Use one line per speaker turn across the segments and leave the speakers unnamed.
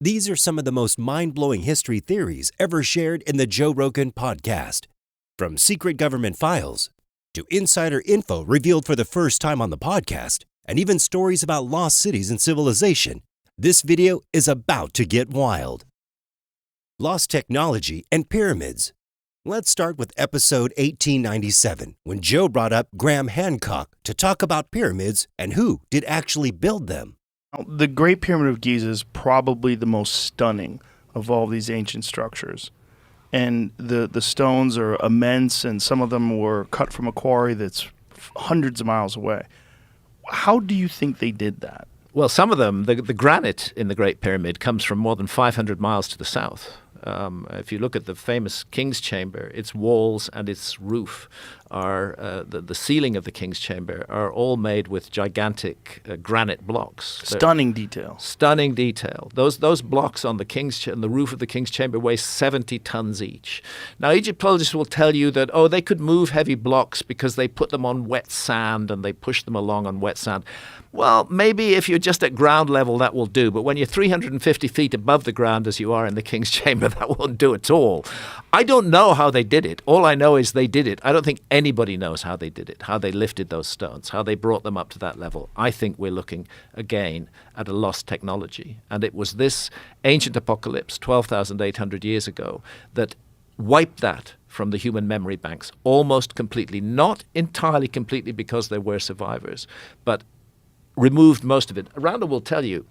These are some of the most mind-blowing history theories ever shared in the Joe Rogan podcast. From secret government files to insider info revealed for the first time on the podcast, and even stories about lost cities and civilization, this video is about to get wild. Lost technology and pyramids. Let's start with episode 1897, when Joe brought up Graham Hancock to talk about pyramids and who did actually build them.
The Great Pyramid of Giza is probably the most stunning of all these ancient structures. And the stones are immense, and some of them were cut from a quarry that's hundreds of miles away. How do you think they did that?
Well, some of them, the granite in the Great Pyramid comes from more than 500 miles to the south. If you look at the famous King's Chamber, its walls and its roof are, the ceiling of the King's Chamber are all made with gigantic granite blocks.
Stunning detail.
Stunning detail. Those blocks on the roof of the King's Chamber weigh 70 tons each. Now, Egyptologists will tell you that, they could move heavy blocks because they put them on wet sand and they push them along on wet sand. Well, maybe if you're just at ground level, that will do. But when you're 350 feet above the ground, as you are in the King's Chamber, that won't do at all. I don't know how they did it. All I know is they did it. I don't think anybody knows how they did it, how they lifted those stones, how they brought them up to that level. I think we're looking, again, at a lost technology. And it was this ancient apocalypse 12,800 years ago that wiped that from the human memory banks almost completely. Not entirely completely because there were survivors, but removed most of it. Randall will tell you,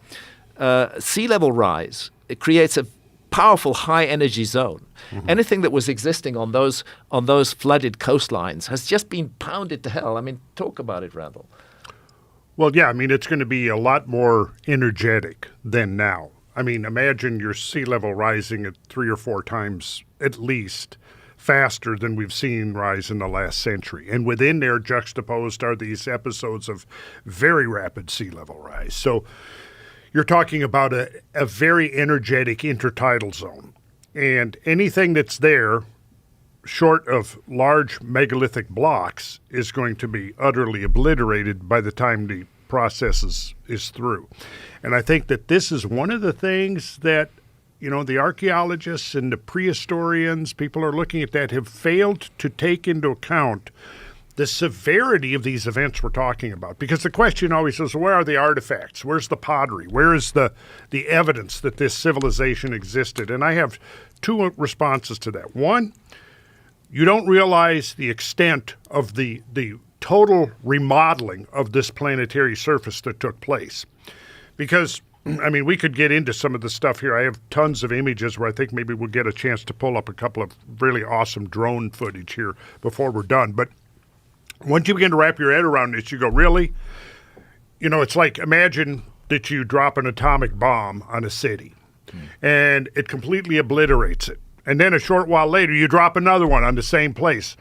sea level rise, it creates a powerful high energy zone. Mm-hmm. Anything that was existing on those flooded coastlines has just been pounded to hell. I mean, talk about it, Randall.
Well, yeah, I mean, it's going to be a lot more energetic than now. I mean, imagine your sea level rising at 3 or 4 times at least faster than we've seen rise in the last century. And within there, juxtaposed are these episodes of very rapid sea level rise. So you're talking about a very energetic intertidal zone. And anything that's there, short of large megalithic blocks, is going to be utterly obliterated by the time the process is through. And I think that this is one of the things that the archaeologists and the prehistorians, people are looking at that, have failed to take into account the severity of these events we're talking about. Because the question always is, where are the artifacts? Where's the pottery? Where is the evidence that this civilization existed? And I have 2 responses to that. One, you don't realize the extent of the total remodeling of this planetary surface that took place. Because I mean, we could get into some of the stuff here. I have tons of images where I think maybe we'll get a chance to pull up a couple of really awesome drone footage here before we're done. But once you begin to wrap your head around this, you go, really? It's like, imagine that you drop an atomic bomb on a city and it completely obliterates it. And then a short while later, you drop another one on the same place.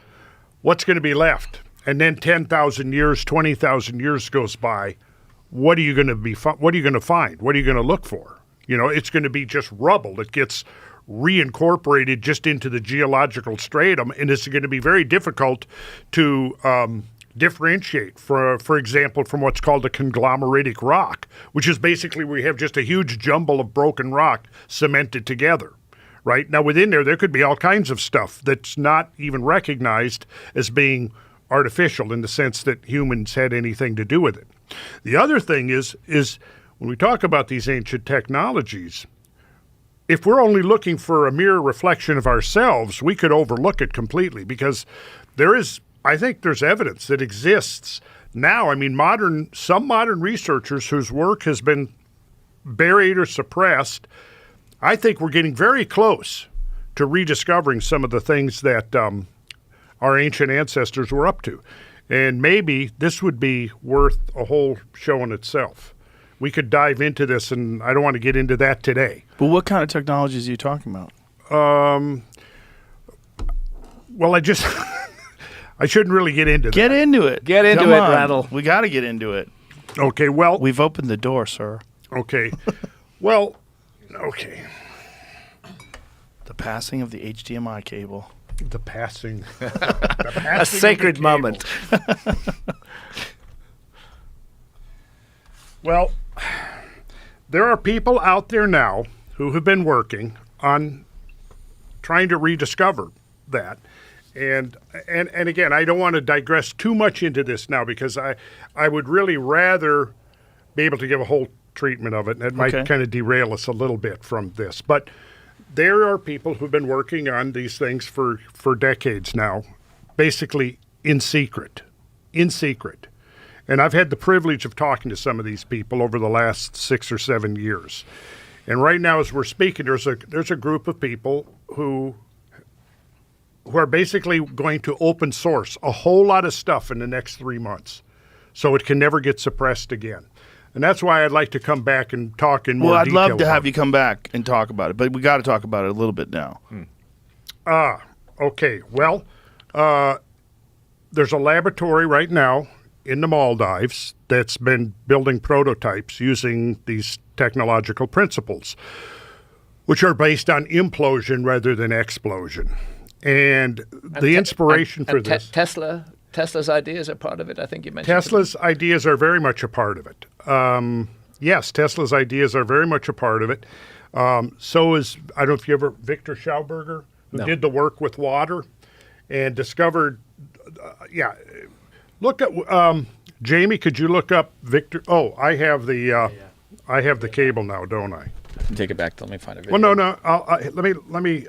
What's going to be left? And then 10,000 years, 20,000 years goes by. What are you going to What are you going to find? What are you going to look for? It's going to be just rubble that gets reincorporated just into the geological stratum, and it's going to be very difficult to differentiate, for example, from what's called a conglomeratic rock, which is basically where you have just a huge jumble of broken rock cemented together. Right? Now, within there could be all kinds of stuff that's not even recognized as being artificial in the sense that humans had anything to do with it. The other thing is when we talk about these ancient technologies, if we're only looking for a mere reflection of ourselves, we could overlook it completely, because I think there's evidence that exists now. I mean, some modern researchers whose work has been buried or suppressed, I think we're getting very close to rediscovering some of the things that our ancient ancestors were up to. And maybe this would be worth a whole show in itself. We could dive into this, and I don't want to get into that today.
But what kind of technologies are you talking about?
Well, I shouldn't really get into that.
Get into it.
Get into it, Randall.
We got to get into it.
Okay, well.
We've opened the door, sir.
Okay. Well, okay.
The passing of the HDMI cable.
The passing
a sacred moment.
Well, there are people out there now who have been working on trying to rediscover that. And again, I don't want to digress too much into this now because I would really rather be able to give a whole treatment of it, and it might kind of derail us a little bit from this. But there are people who've been working on these things for decades now, basically in secret. And I've had the privilege of talking to some of these people over the last 6 or 7 years. And right now, as we're speaking, there's a group of people who are basically going to open source a whole lot of stuff in the next 3 months, so it can never get suppressed again. And that's why I'd like to come back and talk in more detail.
Well, I'd love to have you come back and talk about it, but we got to talk about it a little bit now.
Okay. Well, there's a laboratory right now in the Maldives that's been building prototypes using these technological principles, which are based on implosion rather than explosion. And the inspiration for this...
Tesla's ideas are part of it, I think you mentioned.
Tesla's ideas are very much a part of it. Yes, Tesla's ideas are very much a part of it. So is, I don't know if you ever, Victor Schauberger, who did the work with water and discovered, look at, Jamie, could you look up Victor? Oh, I have the cable now, don't I?
Take it back. Let me find a video.
Well, no. Let me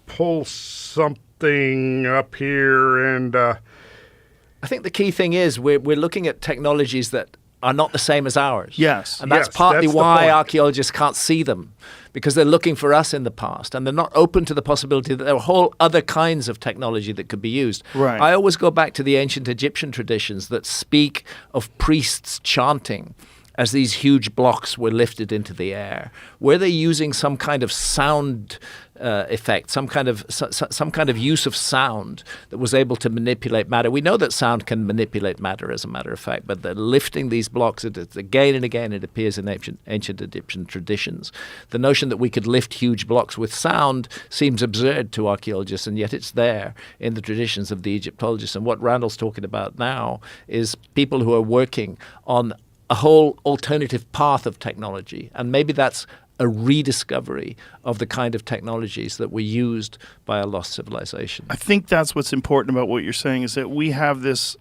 pull something up here, and
I think the key thing is we're looking at technologies that are not the same as ours.
Yes.
And that's partly why archaeologists can't see them, because they're looking for us in the past, and they're not open to the possibility that there are whole other kinds of technology that could be used.
Right.
I always go back to the ancient Egyptian traditions that speak of priests chanting as these huge blocks were lifted into the air. Were they using some kind of sound effect, some kind of use of sound that was able to manipulate matter? We know that sound can manipulate matter, as a matter of fact, but they're lifting these blocks. Again and again, it appears in ancient Egyptian traditions. The notion that we could lift huge blocks with sound seems absurd to archaeologists, and yet it's there in the traditions of the Egyptologists. And what Randall's talking about now is people who are working on a whole alternative path of technology. And maybe that's a rediscovery of the kind of technologies that were used by a lost civilization.
I think that's what's important about what you're saying, is that we have this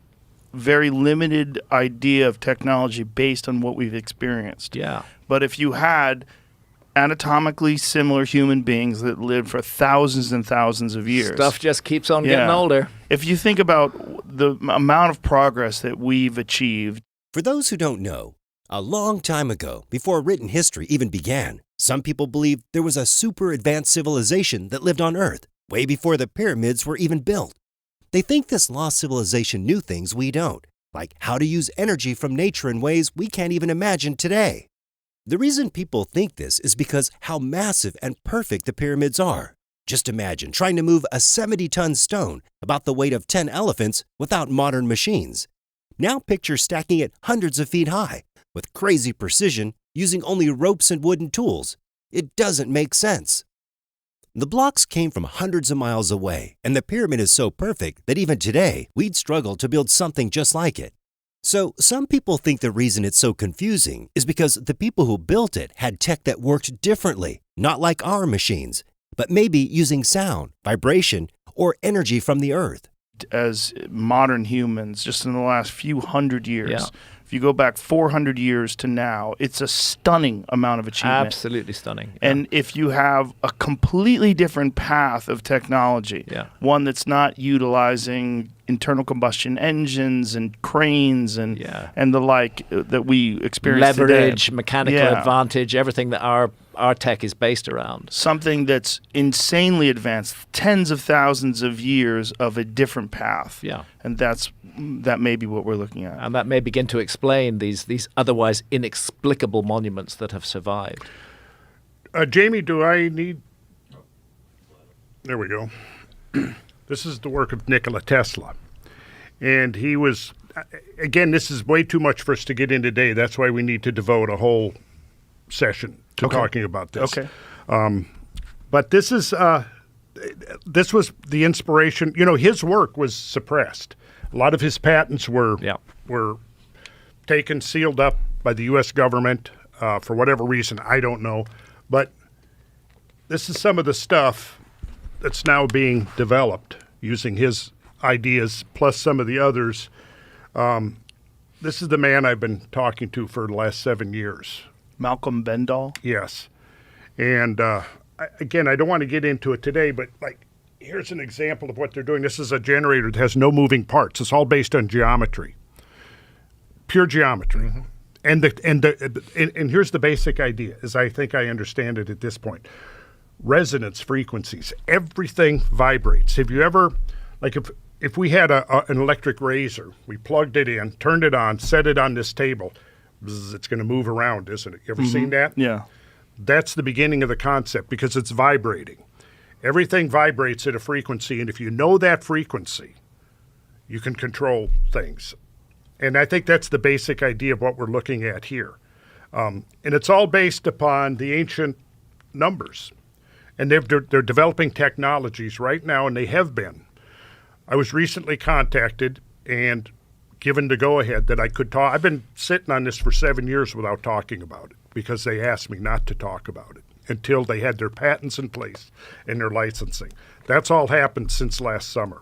very limited idea of technology based on what we've experienced.
Yeah.
But if you had anatomically similar human beings that lived for thousands and thousands of years.
Stuff just keeps on getting older.
If you think about the amount of progress that we've achieved.
For those who don't know, a long time ago, before written history even began, some people believed there was a super advanced civilization that lived on Earth, way before the pyramids were even built. They think this lost civilization knew things we don't, like how to use energy from nature in ways we can't even imagine today. The reason people think this is because how massive and perfect the pyramids are. Just imagine trying to move a 70-ton stone about the weight of 10 elephants without modern machines. Now picture stacking it hundreds of feet high, with crazy precision, using only ropes and wooden tools. It doesn't make sense. The blocks came from hundreds of miles away, and the pyramid is so perfect that even today, we'd struggle to build something just like it. So some people think the reason it's so confusing is because the people who built it had tech that worked differently, not like our machines, but maybe using sound, vibration, or energy from the earth.
As modern humans, just in the last few hundred years, if you go back 400 years to now, it's a stunning amount of achievement.
Absolutely stunning.
And if you have a completely different path of technology, one that's not utilizing internal combustion engines and cranes and the like that we experience
leverage,
today.
Mechanical advantage, everything that our tech is based around.
Something that's insanely advanced, tens of thousands of years of a different path.
Yeah.
And that may be what we're looking at.
And that may begin to explain these otherwise inexplicable monuments that have survived.
Jamie, do I need... There we go. This is the work of Nikola Tesla. And he was... Again, this is way too much for us to get in today. That's why we need to devote a whole session to talking about this.
Okay.
But this is... this was the inspiration. You know, his work was suppressed. A lot of his patents were taken, sealed up by the U.S. government for whatever reason. I don't know. But this is some of the stuff that's now being developed using his ideas plus some of the others. This is the man I've been talking to for the last 7 years.
Malcolm Bendall?
Yes. And again, I don't want to get into it today, but here's an example of what they're doing. This is a generator that has no moving parts. It's all based on geometry, pure geometry. Mm-hmm. And here's the basic idea, as I think I understand it at this point. Resonance frequencies. Everything vibrates. Have you ever, if we had an electric razor, we plugged it in, turned it on, set it on this table, bzz, it's going to move around, isn't it? You ever seen that?
Yeah.
That's the beginning of the concept because it's vibrating. Everything vibrates at a frequency, and if you know that frequency, you can control things. And I think that's the basic idea of what we're looking at here. And it's all based upon the ancient numbers. And they're developing technologies right now, and they have been. I was recently contacted and given the go-ahead that I could talk. I've been sitting on this for 7 years without talking about it because they asked me not to talk about it until they had their patents in place and their licensing. That's all happened since last summer.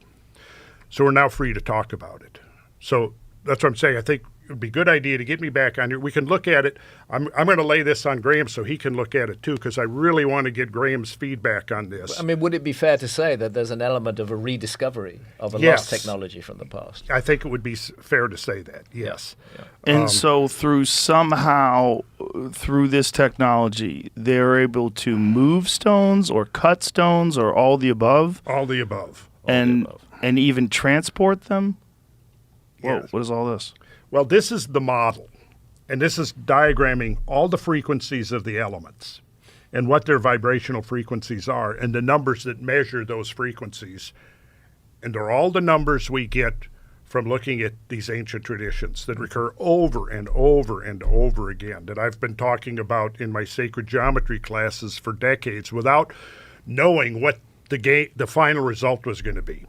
So we're now free to talk about it. So that's what I'm saying. I think it would be a good idea to get me back on here. We can look at it. I'm going to lay this on Graham so he can look at it too, because I really want to get Graham's feedback on this.
I mean, would it be fair to say that there's an element of a rediscovery of a lost technology from the past?
I think it would be fair to say that, yes.
Yeah.
And so through this technology, they're able to move stones or cut stones or all the above?
All the above.
And even transport them? Whoa,
Yes.
what is all this?
Well, this is the model, and this is diagramming all the frequencies of the elements and what their vibrational frequencies are and the numbers that measure those frequencies. And they're all the numbers we get from looking at these ancient traditions that recur over and over and over again, that I've been talking about in my sacred geometry classes for decades without knowing what the final result was going to be.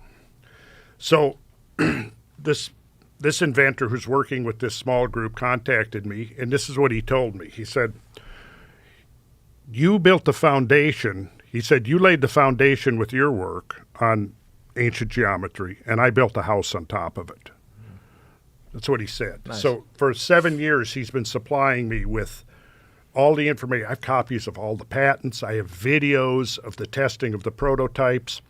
So this inventor who's working with this small group contacted me, and this is what he told me. He said, you built the foundation. He said, you laid the foundation with your work on ancient geometry, and I built a house on top of it. That's what he said.
Nice.
So for 7 years, he's been supplying me with all the information. I have copies of all the patents. I have videos of the testing of the prototypes.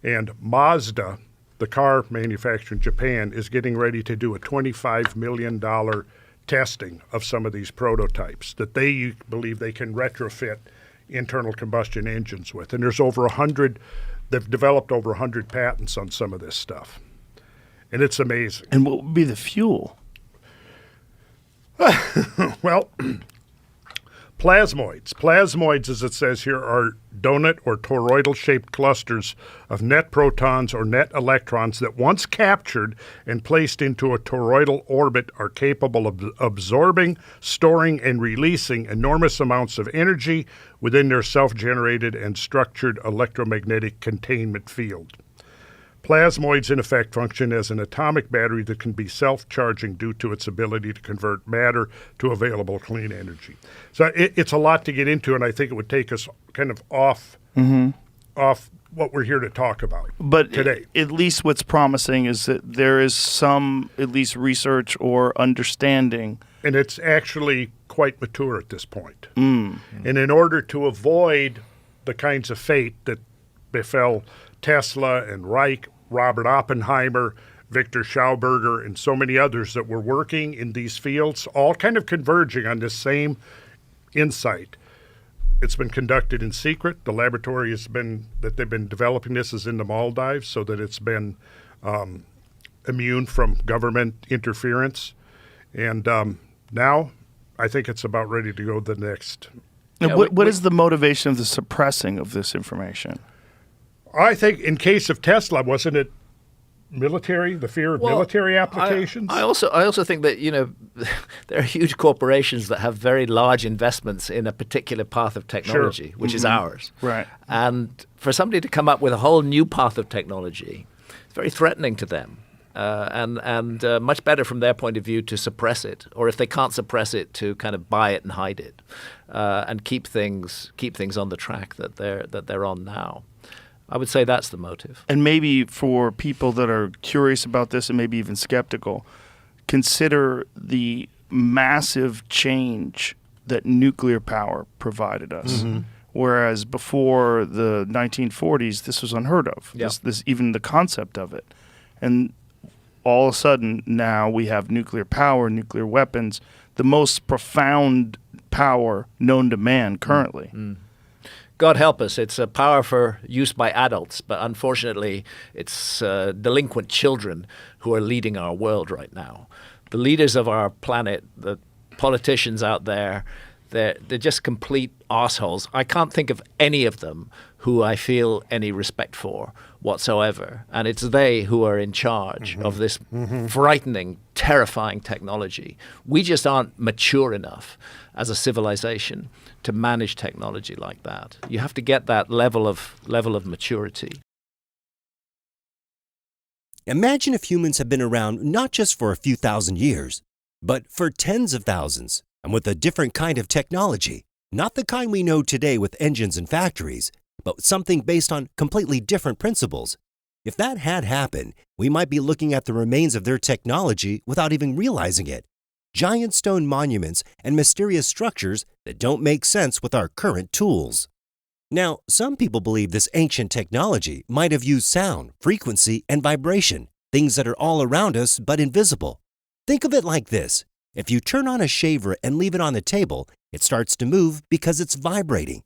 And Mazda, the car manufacturer in Japan, is getting ready to do a $25 million testing of some of these prototypes that they believe they can retrofit internal combustion engines with. And there's over 100, they've developed over 100 patents on some of this stuff. And it's amazing.
And what would be the fuel?
Well, plasmoids. Plasmoids, as it says here, are donut or toroidal-shaped clusters of net protons or net electrons that once captured and placed into a toroidal orbit are capable of absorbing, storing, and releasing enormous amounts of energy within their self-generated and structured electromagnetic containment field. Plasmoids, in effect, function as an atomic battery that can be self-charging due to its ability to convert matter to available clean energy. So it's a lot to get into, and I think it would take us kind of off what we're here to talk about today.
At least what's promising is that there is some, at least, research or understanding.
And it's actually quite mature at this point. And in order to avoid the kinds of fate that befell Tesla and Reich, Robert Oppenheimer, Victor Schauberger, and so many others that were working in these fields, all kind of converging on this same insight. It's been conducted in secret. The laboratory that they've been developing this is in the Maldives, so that it's been immune from government interference. And now I think it's about ready to go to the next.
Now, what is the motivation of the suppressing of this information?
I think in case of Tesla, wasn't it military, the fear of military applications?
I also think that, there are huge corporations that have very large investments in a particular path of technology, which is ours.
Right.
And for somebody to come up with a whole new path of technology, it's very threatening to them. and much better from their point of view to suppress it, or if they can't suppress it, to kind of buy it and hide it, and keep things on the track that they're on now. I would say that's the motive.
And maybe for people that are curious about this and maybe even skeptical, consider the massive change that nuclear power provided us. Mm-hmm. Whereas before the 1940s, this was unheard of.
Yeah.
This even the concept of it. And all of a sudden now we have nuclear power, nuclear weapons, the most profound power known to man currently. Mm-hmm.
God help us, it's a power for use by adults, but unfortunately it's delinquent children who are leading our world right now. The leaders of our planet, the politicians out there, they're just complete arseholes. I can't think of any of them who I feel any respect for whatsoever. And it's they who are in charge of this frightening, terrifying technology. We just aren't mature enough as a civilization to manage technology like that. You have to get that level of maturity.
Imagine if humans had been around not just for a few thousand years, but for tens of thousands, and with a different kind of technology. Not the kind we know today with engines and factories, but something based on completely different principles. If that had happened, we might be looking at the remains of their technology without even realizing it. Giant stone monuments and mysterious structures that don't make sense with our current tools. Now, some people believe this ancient technology might have used sound, frequency, and vibration, things that are all around us but invisible. Think of it like this. If you turn on a shaver and leave it on the table, it starts to move because it's vibrating.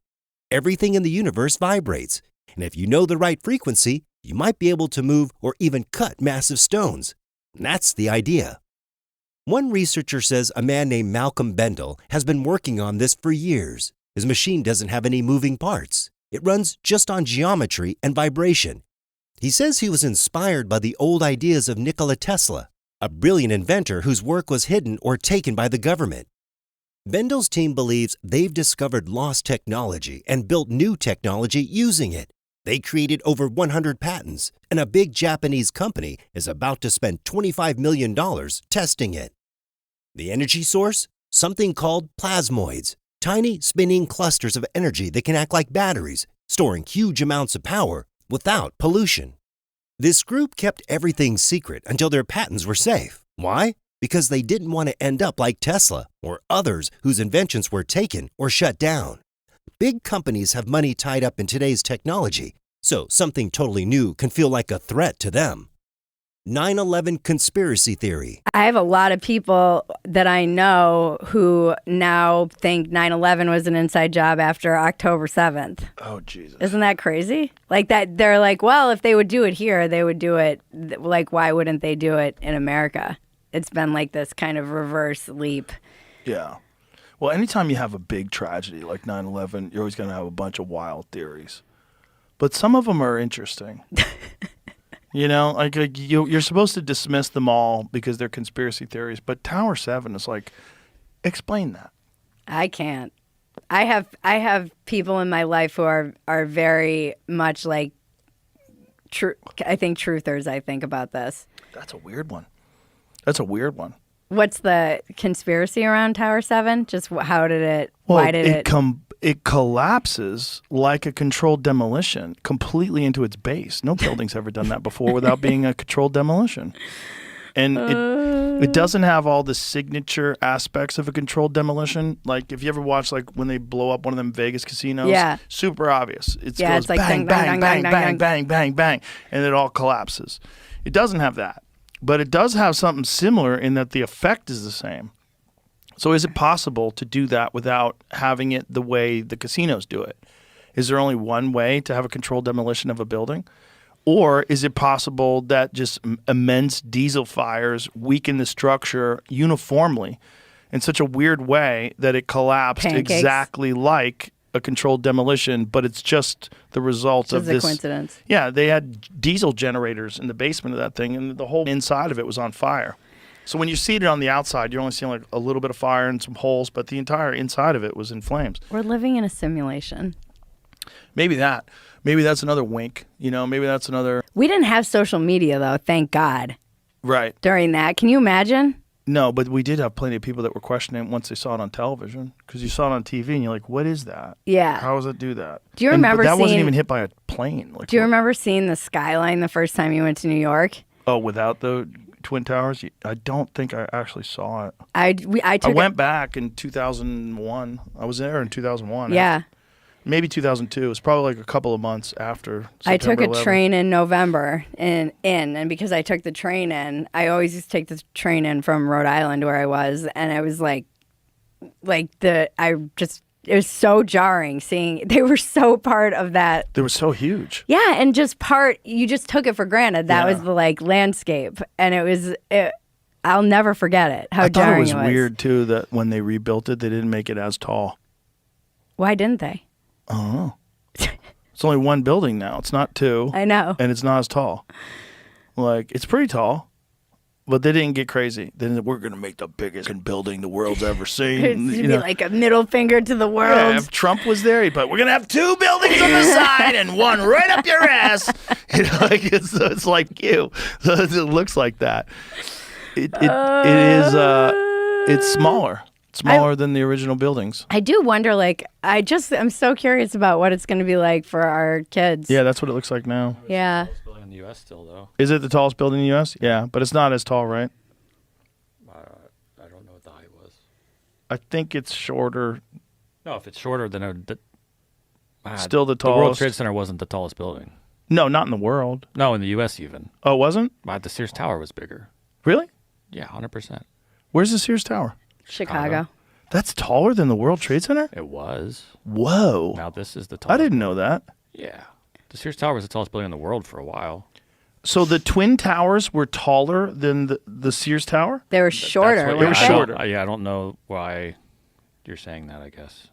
Everything in the universe vibrates, and if you know the right frequency, you might be able to move or even cut massive stones. And that's the idea. One researcher says a man named Malcolm Bendel has been working on this for years. His machine doesn't have any moving parts. It runs just on geometry and vibration. He says he was inspired by the old ideas of Nikola Tesla, a brilliant inventor whose work was hidden or taken by the government. Bendel's team believes they've discovered lost technology and built new technology using it. They created over 100 patents, and a big Japanese company is about to spend $25 million testing it. The energy source? Something called plasmoids, tiny spinning clusters of energy that can act like batteries, storing huge amounts of power without pollution. This group kept everything secret until their patents were safe. Why? Because they didn't want to end up like Tesla or others whose inventions were taken or shut down. Big companies have money tied up in today's technology, so something totally new can feel like a threat to them. 9/11 conspiracy theory.
I have a lot of people that I know who now think 9/11 was an inside job after October 7th.
Oh, Jesus.
Isn't that crazy? Like that, they're like, well, if they would do it here, they would do it. Like, why wouldn't they do it in America? It's been like this kind of reverse leap.
Yeah. Well, anytime you have a big tragedy like 9/11, you're always going to have a bunch of wild theories. But some of them are interesting. You know, like you're supposed to dismiss them all because they're conspiracy theories. But Tower 7 is like, explain that.
I can't. I have people in my life who are very much like, I think truthers. I think about this.
That's a weird one. That's a weird one.
What's the conspiracy around Tower 7? Just how did it?
Well,
why did it?
It collapses like a controlled demolition completely into its base. No building's ever done that before without being a controlled demolition. And it doesn't have all the signature aspects of a controlled demolition. Like if you ever watch like when they blow up one of them Vegas casinos,
yeah,
super obvious. It
yeah,
goes
it's like
bang, bang, bang, bang, bang, bang, bang, and it all collapses. It doesn't have that. But it does have something similar in that the effect is the same. So is it possible to do that without having it the way the casinos do it? Is there only one way to have a controlled demolition of a building? Or is it possible that just immense diesel fires weaken the structure uniformly in such a weird way that it collapsed exactly like a controlled demolition, but it's just the result of this.
It's a coincidence.
Yeah, they had diesel generators in the basement of that thing, and the whole inside of it was on fire. So when you see it on the outside, you're only seeing like a little bit of fire and some holes, but the entire inside of it was in flames.
We're living in a simulation.
Maybe that. Maybe that's another wink. You know, maybe that's another.
We didn't have social media, though, thank God.
Right.
during that. Can you imagine?
No, but we did have plenty of people that were questioning it once they saw it on television, because you saw it on TV and you're like, what is that?
Yeah.
How does it do that?
Do you remember
but that wasn't
seeing-
even hit by a plane. Like,
Do you remember seeing the skyline the first time you went to New York?
Oh, without the Twin Towers? I don't think I actually saw it.
I
went back in 2001. I was there in 2001.
Yeah.
Maybe 2002. It was probably like a couple of months after
I took
September
a
11th.
train in November and because I took the train in, I always used to take the train in from Rhode Island where I was, and I was it was so jarring seeing they were so part of that.
They were so huge.
Yeah, and you just took it for granted. That was the landscape, and I'll never forget it. How
I thought
jarring
it was weird too that when they rebuilt it, they didn't make it as tall.
Why didn't they?
I don't know. It's only one building now. It's not two.
I know.
And it's not as tall. It's pretty tall, but they didn't get crazy. Then we're going to make the biggest building the world's ever seen.
It should be like a middle finger to the world.
Yeah, if Trump was there, but we're going to have two buildings on the side and one right up your ass. It's like you. So it looks like that. It is. It's smaller. Smaller than the original buildings.
I do wonder, I'm so curious about what it's going to be like for our kids.
Yeah, that's what it looks like now.
Yeah.
Tallest building in the U.S. still, though.
Is it the tallest building in the U.S.? Yeah, but it's not as tall, right?
I don't know what the height was.
I think it's shorter.
No, if it's shorter than
Still the
The World
tallest.
Trade Center wasn't the tallest building.
No, not in the world.
No, in the U.S. even.
Oh, it wasn't?
The Sears Tower was bigger.
Really?
Yeah, 100%.
Where's the Sears Tower?
Chicago.
That's taller than the World Trade Center?
It was.
Whoa.
Now this is the tallest.
I didn't know that.
Yeah. The Sears Tower was the tallest building in the world for a while.
So the Twin Towers were taller than the Sears Tower?
They were shorter.
That's what-
They were
weren't
shorter.
I don't know why you're saying that, I guess.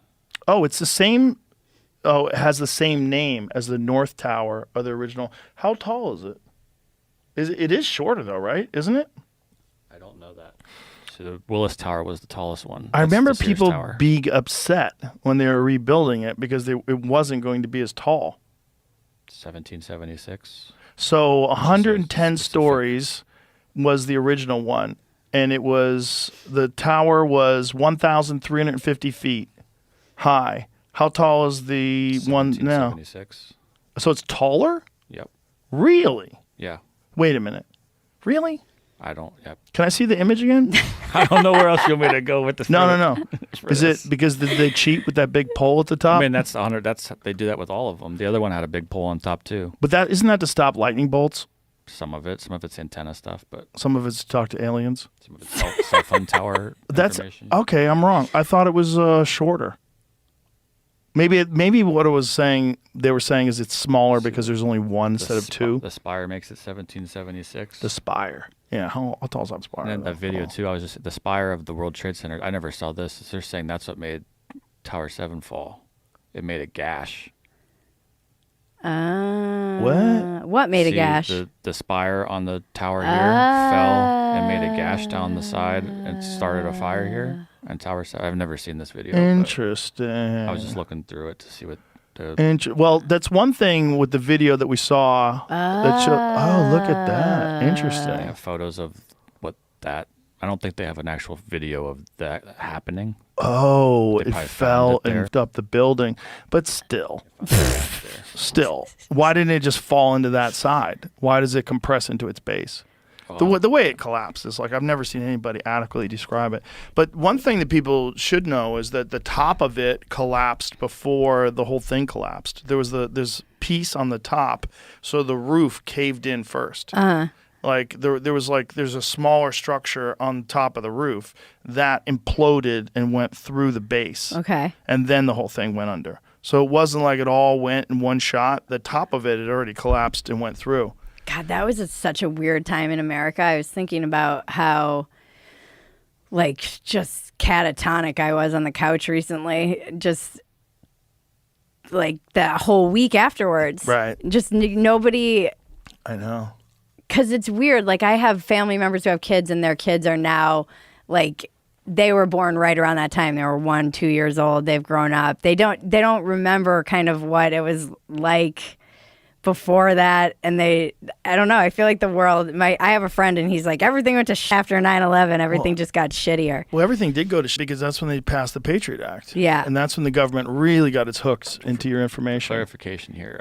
Oh, it's the same. Oh, it has the same name as the North Tower of the original. How tall is it? It is shorter though, right? Isn't it?
I don't know that. So the Willis Tower was the tallest one.
I
That's
remember
the Sears
people
Tower.
being upset when they were rebuilding it because it wasn't going to be as tall.
1776.
So 110
specific.
stories was the original one, and the tower was 1,350 feet high. How tall is the one now?
1776.
So it's taller?
Yep.
Really?
Yeah.
Wait a minute. Really?
I don't. Yep.
Can I see the image again?
I don't know where else you want me to go with this.
No. Is it because did they cheat with that big pole at the top?
I mean, that's 100. They do that with all of them. The other one had a big pole on top too.
But isn't that to stop lightning bolts?
Some of it's antenna stuff, but
Some of it's to talk to aliens.
some of it's cell phone tower
That's
information.
okay. I'm wrong. I thought it was shorter. Maybe what it was saying they were saying is it's smaller because there's only one instead of two.
The spire makes it 1776.
The spire. Yeah. How tall is that spire?
And then the video too. The spire of the World Trade Center. I never saw this. They're saying that's what made Tower 7 fall. It made a gash.
What made a
See,
gash?
The spire on the tower here fell and made a gash down the side and started a fire here. And Tower 7. I've never seen this video. but
Interesting.
I was just looking through it to see what the.
Well, that's one thing with the video that we saw. Oh, look at that.
They
Interesting.
have photos of what that. I don't think they have an actual video of that happening.
Oh,
They
it
probably
fell
found it
and up the building. But still, why didn't it just fall into that side? Why does it compress into its base? The way it collapses, I've never seen anybody adequately describe it. But one thing that people should know is that the top of it collapsed before the whole thing collapsed. There's piece on the top, so the roof caved in first. There's a smaller structure on top of the roof that imploded and went through the base.
Okay.
And then the whole thing went under. So it wasn't like it all went in one shot. The top of it had already collapsed and went through.
God, that was such a weird time in America. I was thinking about how, just catatonic I was on the couch recently. Just, that whole week afterwards.
Right.
Just nobody...
I know.
Because it's weird. I have family members who have kids, and their kids are now, they were born right around that time. They were 1, 2 years old. They've grown up. They don't remember kind of what it was like before that, and I don't know, I feel like the world, I have a friend and he's like, everything went to after 9/11, everything just got shittier.
Well, everything did go to because that's when they passed the Patriot Act.
Yeah.
And that's when the government really got its hooks into your information.
Clarification here.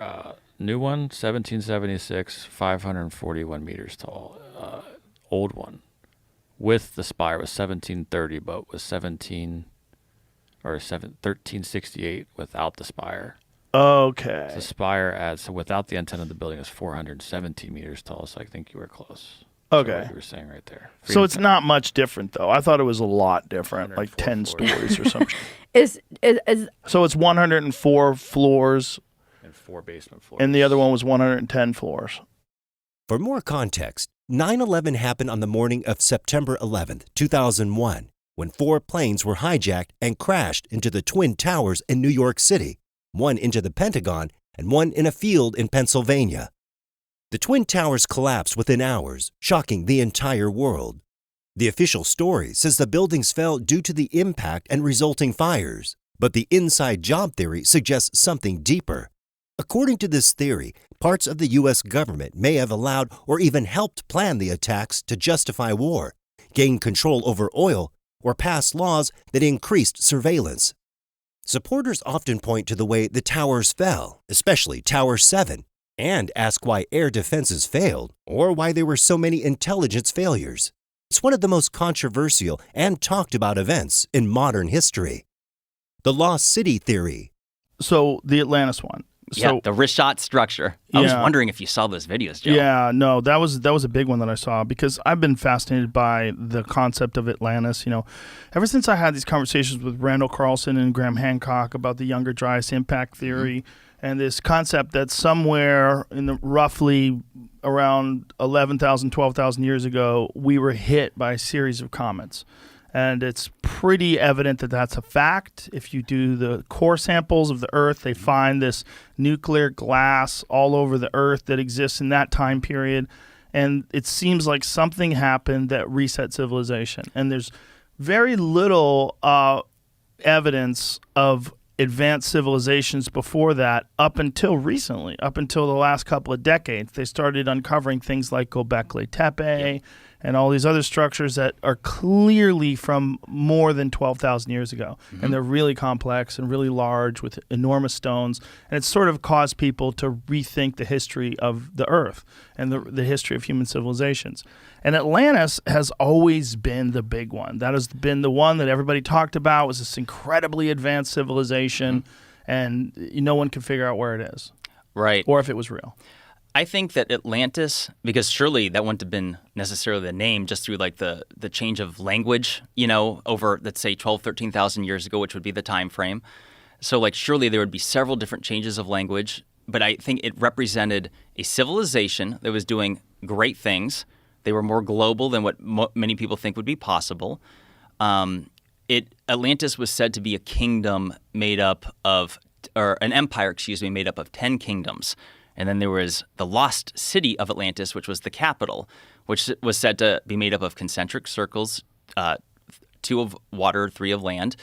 New one, 1776, 541 meters tall. Old one with the spire was 1730, but was 1368 without the spire.
Okay.
The spire so without the antenna of the building is 417 meters tall, so I think you were close.
Okay.
So what you were saying right there.
So it's not much different, though. I thought it was a lot different, like 10 stories or something. So it's 104 floors.
And 4 basement floors.
And the other one was 110 floors.
For more context, 9/11 happened on the morning of September 11th, 2001, when 4 planes were hijacked and crashed into the Twin Towers in New York City, one into the Pentagon, and one in a field in Pennsylvania. The Twin Towers collapsed within hours, shocking the entire world. The official story says the buildings fell due to the impact and resulting fires, but the inside job theory suggests something deeper. According to this theory, parts of the U.S. government may have allowed or even helped plan the attacks to justify war, gain control over oil, or pass laws that increased surveillance. Supporters often point to the way the towers fell, especially Tower 7, and ask why air defenses failed or why there were so many intelligence failures. It's one of the most controversial and talked about events in modern history. The Lost City Theory.
So the Atlantis one.
Yeah, the wrist shot structure. I was wondering if you saw those videos, Joe.
Yeah, no, that was a big one that I saw because I've been fascinated by the concept of Atlantis. You know, ever since I had these conversations with Randall Carlson and Graham Hancock about the Younger Dryas impact theory and this concept that somewhere in the roughly around 11,000, 12,000 years ago, we were hit by a series of comets. And it's pretty evident that that's a fact. If you do the core samples of the Earth, they find this nuclear glass all over the Earth that exists in that time period. And it seems like something happened that reset civilization. And there's very little evidence of advanced civilizations before that up until recently, up until the last couple of decades. They started uncovering things like Göbekli Tepe and all these other structures that are clearly from more than 12,000 years ago. And they're really complex and really large with enormous stones. And it's sort of caused people to rethink the history of the Earth and the history of human civilizations. And Atlantis has always been the big one. That has been the one that everybody talked about, was this incredibly advanced civilization, and no one can figure out where it is.
Right.
Or if it was real.
I think that Atlantis, because surely that wouldn't have been necessarily the name just through like the change of language, over, let's say, 12, 13,000 years ago, which would be the time frame. So like surely there would be several different changes of language, but I think it represented a civilization that was doing great things. They were more global than what many people think would be possible. Atlantis was said to be a kingdom made up of, or an empire, made up of 10 kingdoms. And then there was the lost city of Atlantis, which was the capital, which was said to be made up of concentric circles, 2 of water, 3 of land,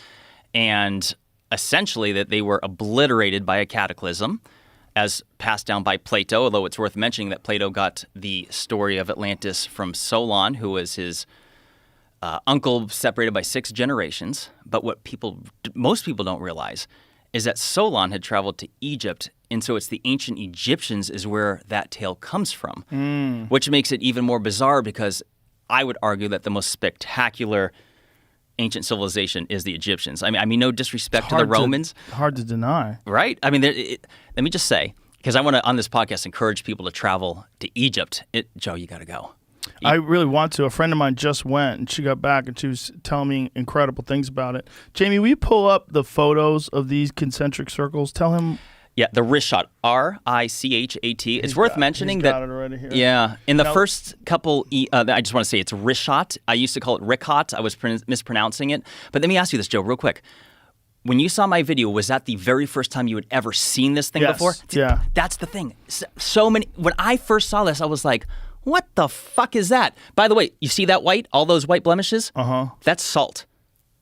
and essentially that they were obliterated by a cataclysm as passed down by Plato, although it's worth mentioning that Plato got the story of Atlantis from Solon, who was his uncle separated by 6 generations. But what most people don't realize is that Solon had traveled to Egypt, and so it's the ancient Egyptians is where that tale comes from, which makes it even more bizarre because I would argue that the most spectacular ancient civilization is the Egyptians. I mean, no disrespect to the Romans.
Hard to deny.
Right? I mean, let me just say, because I want to, on this podcast, encourage people to travel to Egypt. Joe, you got to go.
I really want to. A friend of mine just went, and she got back, and she was telling me incredible things about it. Jamie, will you pull up the photos of these concentric circles? Tell him.
Yeah, the wrist shot, R-I-C-H-A-T. It's worth mentioning that.
Got it already here.
Yeah, in the first couple, I just want to say it's wrist shot. I used to call it Rickot. I was mispronouncing it. But let me ask you this, Joe, real quick. When you saw my video, was that the very first time you had ever seen this thing before?
Yeah.
That's the thing. So many. When I first saw this, I was like, what the fuck is that? By the way, you see that white? All those white blemishes? That's salt.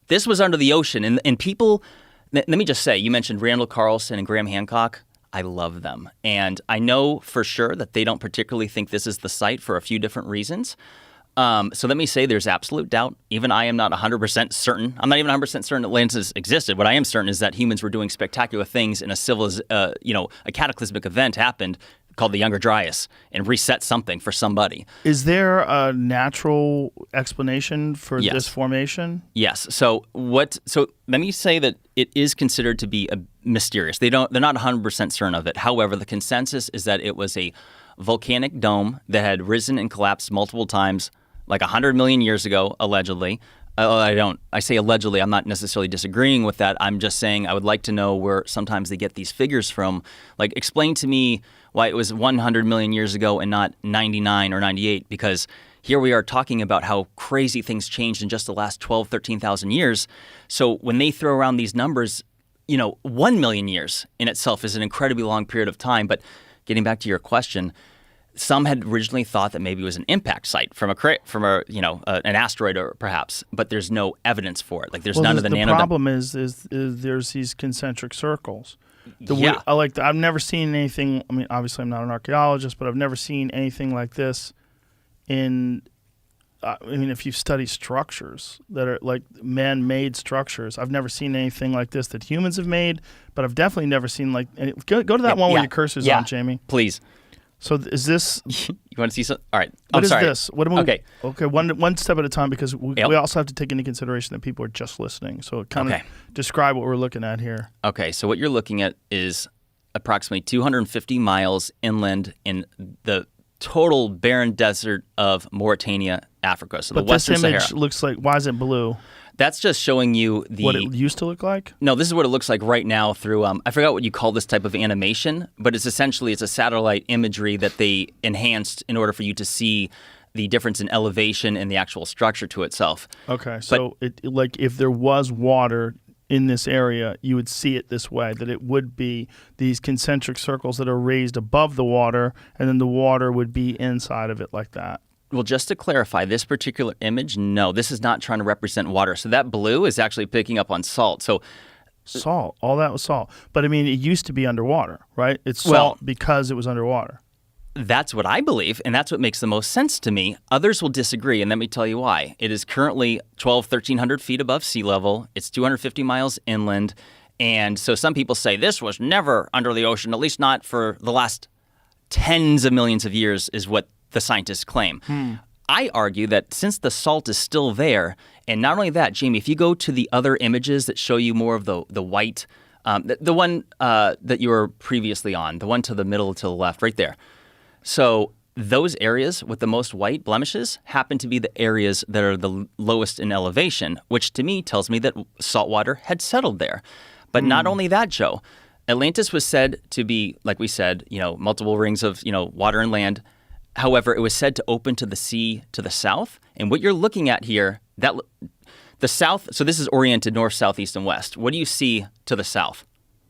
This was under the ocean. And people, let me just say, you mentioned Randall Carlson and Graham Hancock. I love them. And I know for sure that they don't particularly think this is the site for a few different reasons. So let me say there's absolute doubt. Even I am not 100% certain. I'm not even 100% certain Atlantis existed. What I am certain is that humans were doing spectacular things and a cataclysmic event happened called the Younger Dryas and reset something for somebody.
Is there a natural explanation for
Yes.
this formation?
Yes. So let me say that it is considered to be mysterious. They're not 100% certain of it. However, the consensus is that it was a volcanic dome that had risen and collapsed multiple times, like 100 million years ago, allegedly. I say allegedly. I'm not necessarily disagreeing with that. I'm just saying I would like to know where sometimes they get these figures from. Like, explain to me why it was 100 million years ago and not 99 or 98, because here we are talking about how crazy things changed in just the last 12, 13,000 years. So when they throw around these numbers, 1 million years in itself is an incredibly long period of time. But getting back to your question, some had originally thought that maybe it was an impact site from an asteroid or perhaps, but there's no evidence for it. Like there's none of the
The problem is there's these concentric circles. I've never seen anything. I mean, obviously I'm not an archaeologist, but I've never seen anything like this if you study structures that are like man-made structures, I've never seen anything like this that humans have made, but I've definitely never seen go to that one where your cursor's on, Jamie.
Please.
So is this?
You want to see some? All right.
What is this? What am
Okay.
Okay. One step at a time, because we also have to take into consideration that people are just listening. So kind of describe what we're looking at here.
Okay. So what you're looking at is approximately 250 miles inland in the total barren desert of Mauritania, Africa. So the Western Sahara.
This image looks like. Why is it blue?
That's just showing you
what it used to look like?
No, this is what it looks like right now through, I forgot what you call this type of animation, but it's essentially a satellite imagery that they enhanced in order for you to see the difference in elevation and the actual structure to itself.
Okay, so if there was water in this area, you would see it this way, that it would be these concentric circles that are raised above the water, and then the water would be inside of it like that.
Well, just to clarify, this particular image, no, this is not trying to represent water. So that blue is actually picking up on salt. So
salt, all that was salt. But I mean, it used to be underwater, right? It's salt because it was underwater.
That's what I believe, and that's what makes the most sense to me. Others will disagree, and let me tell you why. It is currently 1,300 feet above sea level. It's 250 miles inland. And so some people say this was never under the ocean, at least not for the last tens of millions of years, is what the scientists claim. I argue that since the salt is still there, and not only that, Jamie, if you go to the other images that show you more of the white, the one that you were previously on, the one to the middle to the left, right there. So those areas with the most white blemishes happen to be the areas that are the lowest in elevation, which to me tells me that saltwater had settled there. But not only that, Joe, Atlantis was said to be, like we said, multiple rings of, water and land. However, it was said to open to the sea to the south. And what you're looking at here, the south, so this is oriented north, south, east, and west. What do you see to the south?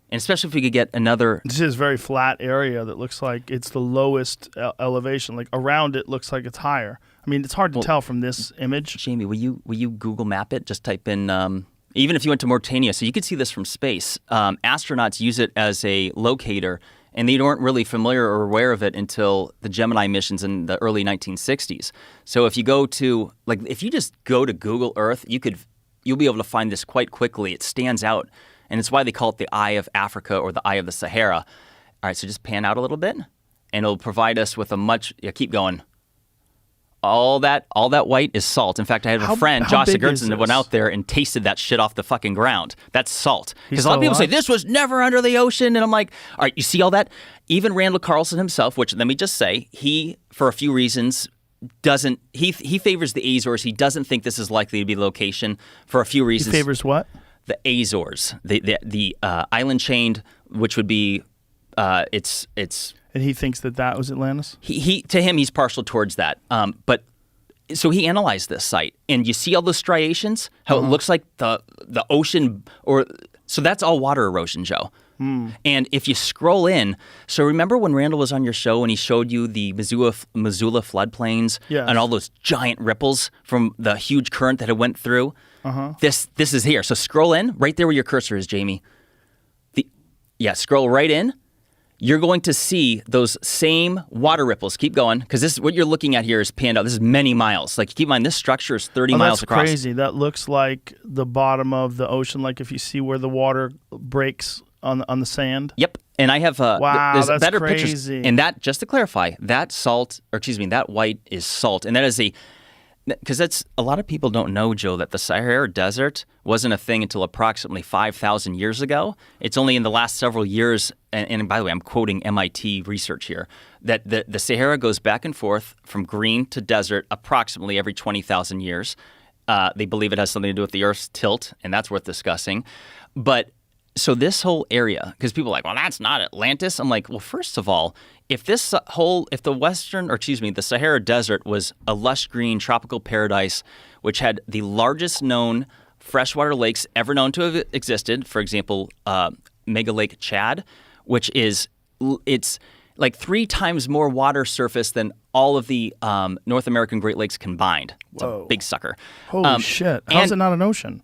And especially if we could get another...
This is a very flat area that looks like it's the lowest elevation. Like around it looks like it's higher. I mean, it's hard to tell from this image.
Jamie, will you Google map it? Just type in... even if you went to Mauritania, so you could see this from space. Astronauts use it as a locator, and they weren't really familiar or aware of it until the Gemini missions in the early 1960s. So if you go to, if you just go to Google Earth, you'll be able to find this quite quickly. It stands out, and it's why they call it the Eye of Africa or the Eye of the Sahara. All right, so just pan out a little bit, and it'll provide us with keep going. All that white is salt. In fact, I had a friend, Josh Sigurdsson, that went out there and tasted that shit off the fucking ground. That's salt. Because a lot of people say, this was never under the ocean. And I'm like, all right, you see all that? Even Randall Carlson himself, which let me just say, he, for a few reasons, doesn't, he favors the Azores. He doesn't think this is likely to be the location for a few reasons.
He favors what?
The Azores, the island chain, which would be, it's
And he thinks that was Atlantis?
To him, he's partial towards that. But so he analyzed this site, and you see all those striations, how it looks like the ocean, so that's all water erosion, Joe. And if you scroll in, so remember when Randall was on your show and he showed you the Missoula floodplains and all those giant ripples from the huge current that it went through? This is here. So scroll in, right there where your cursor is, Jamie. Scroll right in. you're going to see those same water ripples. Keep going, because this is what you're looking at here is panned out. This is many miles. Like, keep in mind, this structure is 30 miles across.
That's crazy. That looks like the bottom of the ocean, like if you see where the water breaks on the sand.
Yep. And I have
wow,
there's
that's
better
crazy.
pictures. And that, just to clarify, that white is salt. And that is because that's a lot of people don't know, Joe, that the Sahara Desert wasn't a thing until approximately 5,000 years ago. It's only in the last several years, and by the way, I'm quoting MIT research here, that the Sahara goes back and forth from green to desert approximately every 20,000 years. They believe it has something to do with the Earth's tilt, and that's worth discussing. But so this whole area, because people are like, well, that's not Atlantis. I'm like, well, first of all, if the Sahara Desert was a lush green tropical paradise, which had the largest known freshwater lakes ever known to have existed, for example, Mega Lake Chad, which it's like 3 times more water surface than all of the North American Great Lakes combined. It's a big sucker.
Holy shit. How's it not an ocean?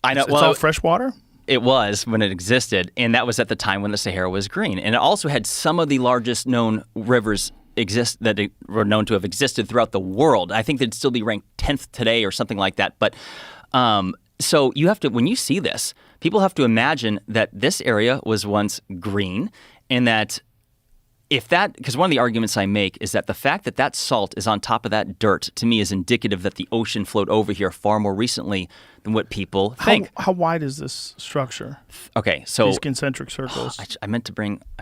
I know.
It's all fresh water?
It was when it existed, and that was at the time when the Sahara was green. And it also had some of the largest known rivers that were known to have existed throughout the world. I think they'd still be ranked 10th today or something like that. But so you have to, when you see this, people have to imagine that this area was once green, and that because one of the arguments I make is that the fact that that salt is on top of that dirt, to me, is indicative that the ocean flowed over here far more recently than what people think.
How wide is this structure?
Okay, so
these concentric circles.
I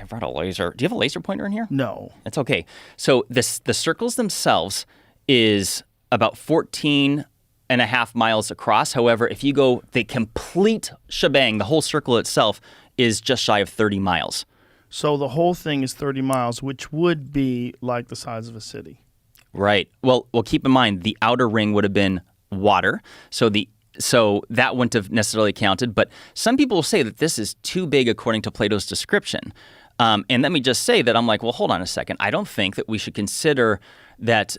brought a laser. Do you have a laser pointer in here?
No.
That's okay. So the circles themselves is about 14.5 miles across. However, if you go the complete shebang, the whole circle itself is just shy of 30 miles.
So the whole thing is 30 miles, which would be like the size of a city.
Right. Well, keep in mind the outer ring would have been water, so that wouldn't have necessarily counted. But some people will say that this is too big according to Plato's description. And let me just say that I'm like, well, hold on a second. I don't think that we should consider that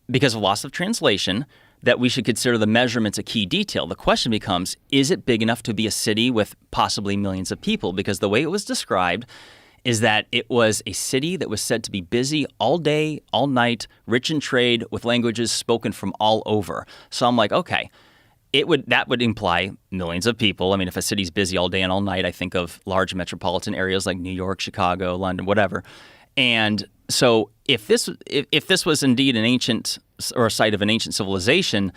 because of loss of translation, that we should consider the measurements a key detail. The question becomes, is it big enough to be a city with possibly millions of people? Because the way it was described is that it was a city that was said to be busy all day, all night, rich in trade, with languages spoken from all over. So I'm like, okay, that would imply millions of people. I mean, if a city's busy all day and all night, I think of large metropolitan areas like New York, Chicago, London, whatever. And so if this was indeed an ancient or a site of an ancient civilization,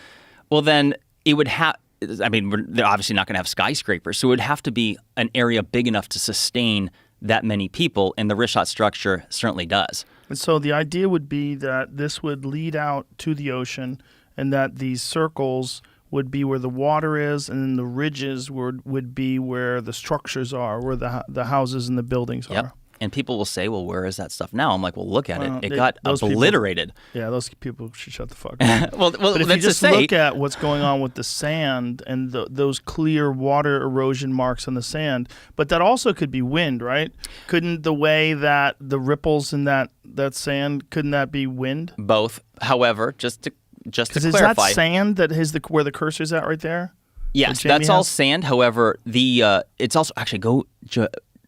well, then it would have. I mean, they're obviously not going to have skyscrapers, so it would have to be an area big enough to sustain that many people, and the Richat structure certainly does.
And so the idea would be that this would lead out to the ocean, and that these circles would be where the water is, and then the ridges would be where the structures are, where the houses and the buildings are.
And people will say, well, where is that stuff now? I'm like, well, look at it. It got
those
obliterated.
Those people should shut the fuck up.
well,
but if you just look at what's going on with the sand and those clear water erosion marks on the sand, but that also could be wind, right? Couldn't the way that the ripples in that sand, couldn't that be wind?
Both. However, just to clarify.
Is that sand that is where the cursor's at right there?
Yes, that's all sand. However, it's also actually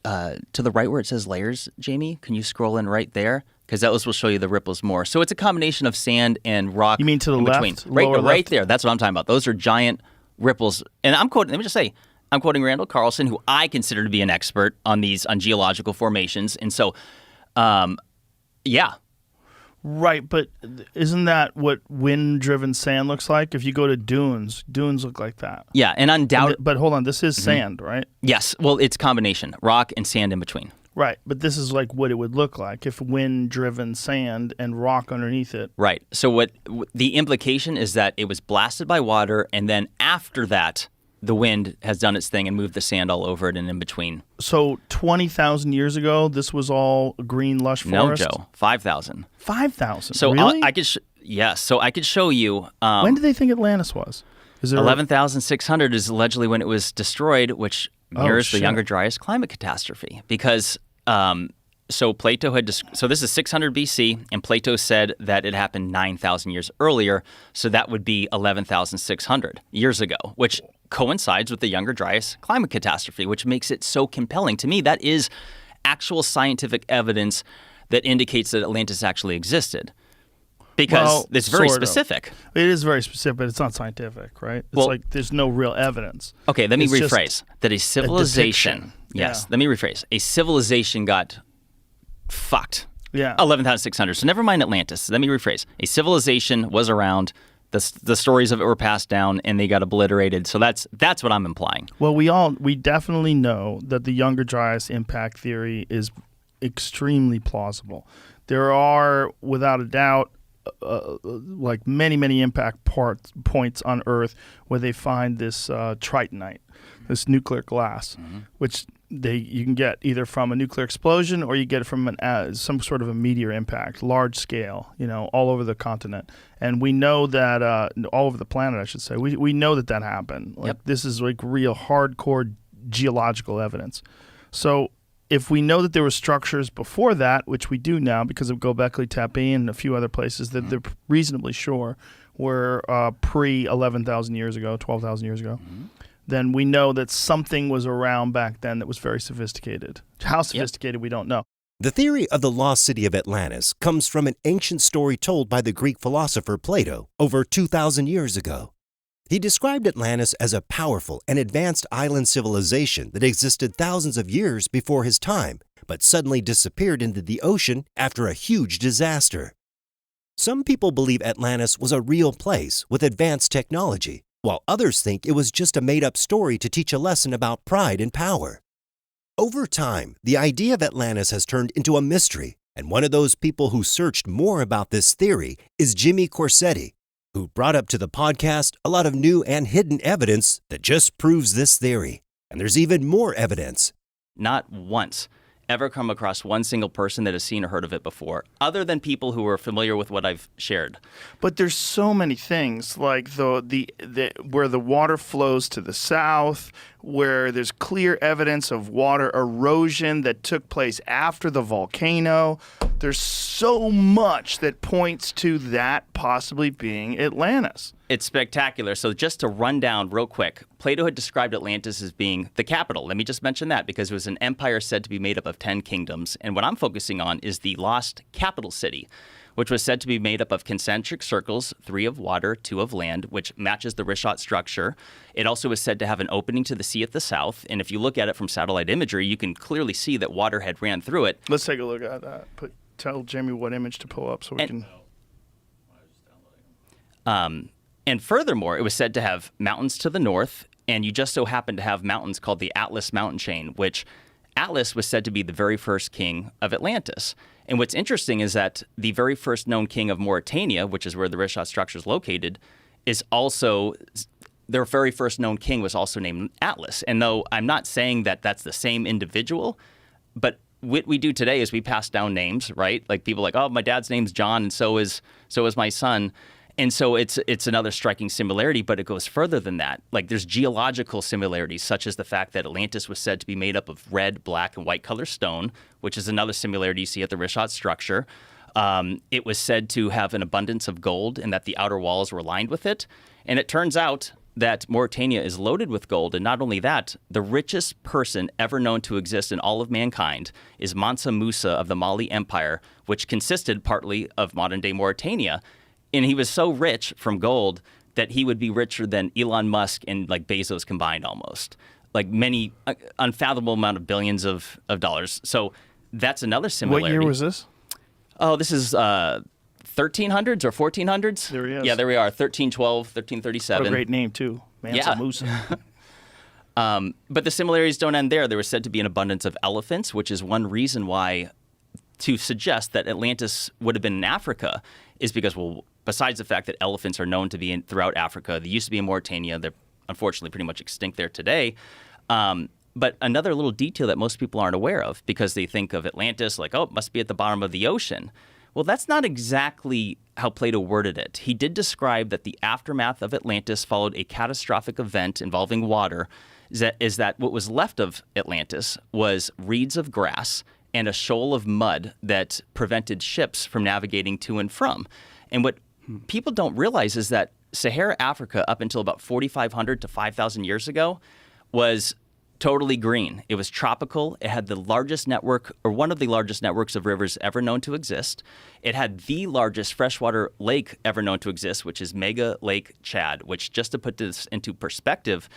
to the right where it says layers, Jamie, can you scroll in right there? Because that will show you the ripples more. So it's a combination of sand and rock.
You mean to the left?
Right
left?
there. That's what I'm talking about. Those are giant ripples. And I'm quoting Randall Carlson, who I consider to be an expert on geological formations. And so, yeah.
Right, but isn't that what wind-driven sand looks like? If you go to dunes look like that.
Yeah, and undoubtedly.
But hold on, this is sand, right?
Yes, well, it's a combination, rock and sand in between.
Right, but this is like what it would look like if wind-driven sand and rock underneath it.
Right, so what the implication is that it was blasted by water, and then after that, the wind has done its thing and moved the sand all over it and in between.
So 20,000 years ago, this was all green, lush forest?
No, Joe. 5,000.
5,000?
So
really?
Yes. So I could show you.
When did they think Atlantis was?
11,600 is allegedly when it was destroyed, which mirrors the Younger Dryas climate catastrophe. Because so Plato had so this is 600 BC, and Plato said that it happened 9,000 years earlier. So that would be 11,600 years ago, which coincides with the Younger Dryas climate catastrophe, which makes it so compelling. To me, that is actual scientific evidence that indicates that Atlantis actually existed. Because it's very
sort of.
specific.
It is very specific, but it's not scientific, right? It's like there's no real evidence.
Okay, let me
It's just
rephrase. That a civilization,
depiction.
yes,
Yeah.
let me rephrase. A civilization got fucked.
Yeah.
11,600. So never mind Atlantis. Let me rephrase. A civilization was around. The stories of it were passed down, and they got obliterated. So that's what I'm implying.
Well, we definitely know that the Younger Dryas impact theory is extremely plausible. There are, without a doubt, like many impact points on Earth where they find this tritonite, this nuclear glass, which you can get either from a nuclear explosion or you get it from some sort of a meteor impact, large scale, all over the continent. And we know that all over the planet, I should say. We know that happened. Like This is like real hardcore geological evidence. So if we know that there were structures before that, which we do now because of Göbekli Tepe and a few other places that they're reasonably sure were pre 11,000 years ago, 12,000 years ago, then we know that something was around back then that was very sophisticated. How sophisticated, we don't know.
The theory of the lost city of Atlantis comes from an ancient story told by the Greek philosopher Plato over 2,000 years ago. He described Atlantis as a powerful and advanced island civilization that existed thousands of years before his time, but suddenly disappeared into the ocean after a huge disaster. Some people believe Atlantis was a real place with advanced technology, while others think it was just a made-up story to teach a lesson about pride and power. Over time, the idea of Atlantis has turned into a mystery, and one of those people who searched more about this theory is Jimmy Corsetti, who brought up to the podcast a lot of new and hidden evidence that just proves this theory. And there's even more evidence.
Not once ever come across one single person that has seen or heard of it before, other than people who are familiar with what I've shared.
But there's so many things, like the where the water flows to the south, where there's clear evidence of water erosion that took place after the volcano. There's so much that points to that possibly being Atlantis.
It's spectacular. So just to run down real quick, Plato had described Atlantis as being the capital. Let me just mention that because it was an empire said to be made up of 10 kingdoms. And what I'm focusing on is the lost capital city, which was said to be made up of concentric circles, 3 of water, 2 of land, which matches the Richat structure. It also was said to have an opening to the sea at the south. And if you look at it from satellite imagery, you can clearly see that water had ran through it.
Let's take a look at that. Tell Jamie what image to pull up so we can...
And furthermore, it was said to have mountains to the north, and you just so happen to have mountains called the Atlas mountain chain, which Atlas was said to be the very first king of Atlantis. And what's interesting is that the very first known king of Mauritania, which is where the Richat structure is located, is also, their very first known king was also named Atlas. And though I'm not saying that that's the same individual, but what we do today is we pass down names, right? Like people like, oh, my dad's name's John, and so is my son. And so it's another striking similarity, but it goes further than that. Like there's geological similarities, such as the fact that Atlantis was said to be made up of red, black, and white color stone, which is another similarity you see at the Richat structure. It was said to have an abundance of gold and that the outer walls were lined with it. And it turns out that Mauritania is loaded with gold. And not only that, the richest person ever known to exist in all of mankind is Mansa Musa of the Mali Empire, which consisted partly of modern-day Mauritania. And he was so rich from gold that he would be richer than Elon Musk and like Bezos combined almost. Like many unfathomable amount of billions of dollars. So that's another similarity.
What year was this?
Oh, this is 1300s or 1400s.
There he is.
Yeah, there we are. 1312, 1337.
What a great name, too. Mansa Musa.
But the similarities don't end there. There was said to be an abundance of elephants, which is one reason why to suggest that Atlantis would have been in Africa is because, well, besides the fact that elephants are known to be throughout Africa, they used to be in Mauritania. They're unfortunately pretty much extinct there today. But another little detail that most people aren't aware of because they think of Atlantis like, oh, it must be at the bottom of the ocean. Well, that's not exactly how Plato worded it. He did describe that the aftermath of Atlantis followed a catastrophic event involving water, is that what was left of Atlantis was reeds of grass and a shoal of mud that prevented ships from navigating to and from. And what people don't realize is that Sahara Africa, up until about 4,500 to 5,000 years ago, was totally green. It was tropical. It had the largest network, or one of the largest networks of rivers ever known to exist. It had the largest freshwater lake ever known to exist, which is Mega Lake Chad, which, just to put this into perspective,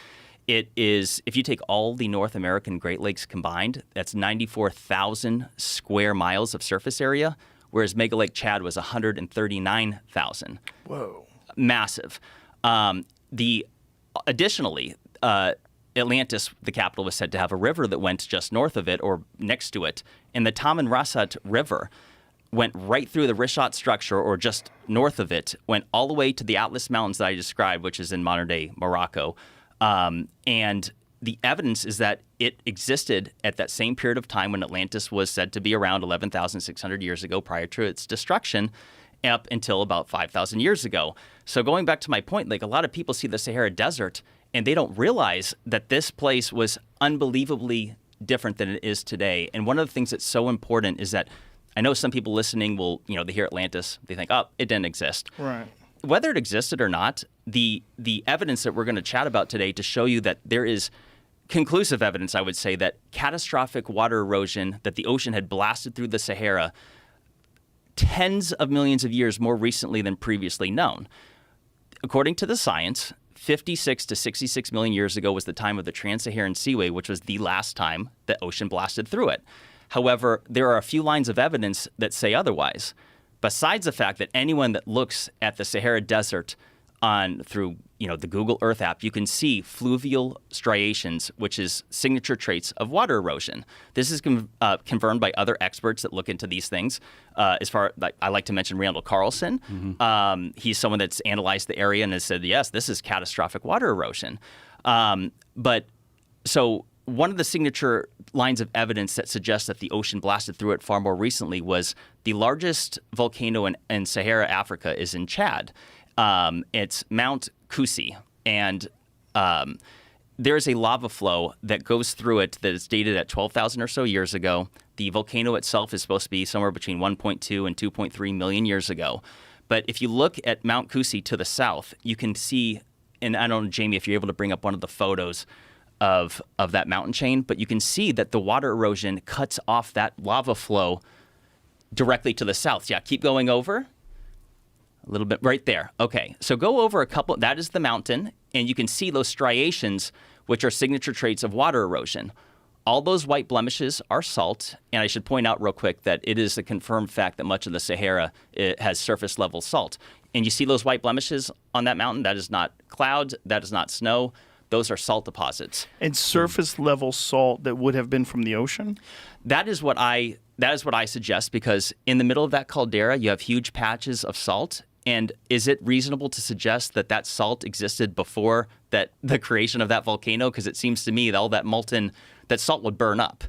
it is, if you take all the North American Great Lakes combined, that's 94,000 square miles of surface area, whereas Mega Lake Chad was 139,000.
Whoa.
Massive. Additionally, Atlantis, the capital, was said to have a river that went just north of it or next to it. And the Tamanrasset River went right through the Rishat structure, or just north of it, went all the way to the Atlas Mountains that I described, which is in modern-day Morocco. And the evidence is that it existed at that same period of time when Atlantis was said to be around 11,600 years ago prior to its destruction, up until about 5,000 years ago. So going back to my point, like, a lot of people see the Sahara Desert and they don't realize that this place was unbelievably different than it is today. And one of the things that's so important is that I know some people listening will, they hear Atlantis, they think, oh, it didn't exist.
Right.
Whether it existed or not, the evidence that we're going to chat about today to show you that there is conclusive evidence, I would say, that catastrophic water erosion, that the ocean had blasted through the Sahara tens of millions of years more recently than previously known. According to the science, 56 to 66 million years ago was the time of the Trans-Saharan Seaway, which was the last time the ocean blasted through it. However, there are a few lines of evidence that say otherwise. Besides the fact that anyone that looks at the Sahara Desert through the Google Earth app, you can see fluvial striations, which is signature traits of water erosion. This is confirmed by other experts that look into these things. I like to mention Randall Carlson. Mm-hmm. He's someone that's analyzed the area and has said, yes, this is catastrophic water erosion. So one of the signature lines of evidence that suggests that the ocean blasted through it far more recently was the largest volcano in Sahara, Africa, is in Chad. It's Mount Kusi, and there is a lava flow that goes through it that is dated at 12,000 or so years ago. The volcano itself is supposed to be somewhere between 1.2 and 2.3 million years ago. But if you look at Mount Kusi to the south, you can see, and I don't know, Jamie, if you're able to bring up one of the photos of that mountain chain, but you can see that the water erosion cuts off that lava flow directly to the south. Yeah, keep going over. A little bit right there. Okay, so go over a couple. That is the mountain, and you can see those striations, which are signature traits of water erosion. All those white blemishes are salt, and I should point out real quick that it is a confirmed fact that much of the Sahara has surface level salt. And you see those white blemishes on that mountain? That is not clouds. That is not snow. Those are salt deposits.
And surface level salt that would have been from the ocean?
That is what I suggest, because in the middle of that caldera, you have huge patches of salt. And is it reasonable to suggest that that salt existed before the creation of that volcano? Because it seems to me that all that salt would burn up.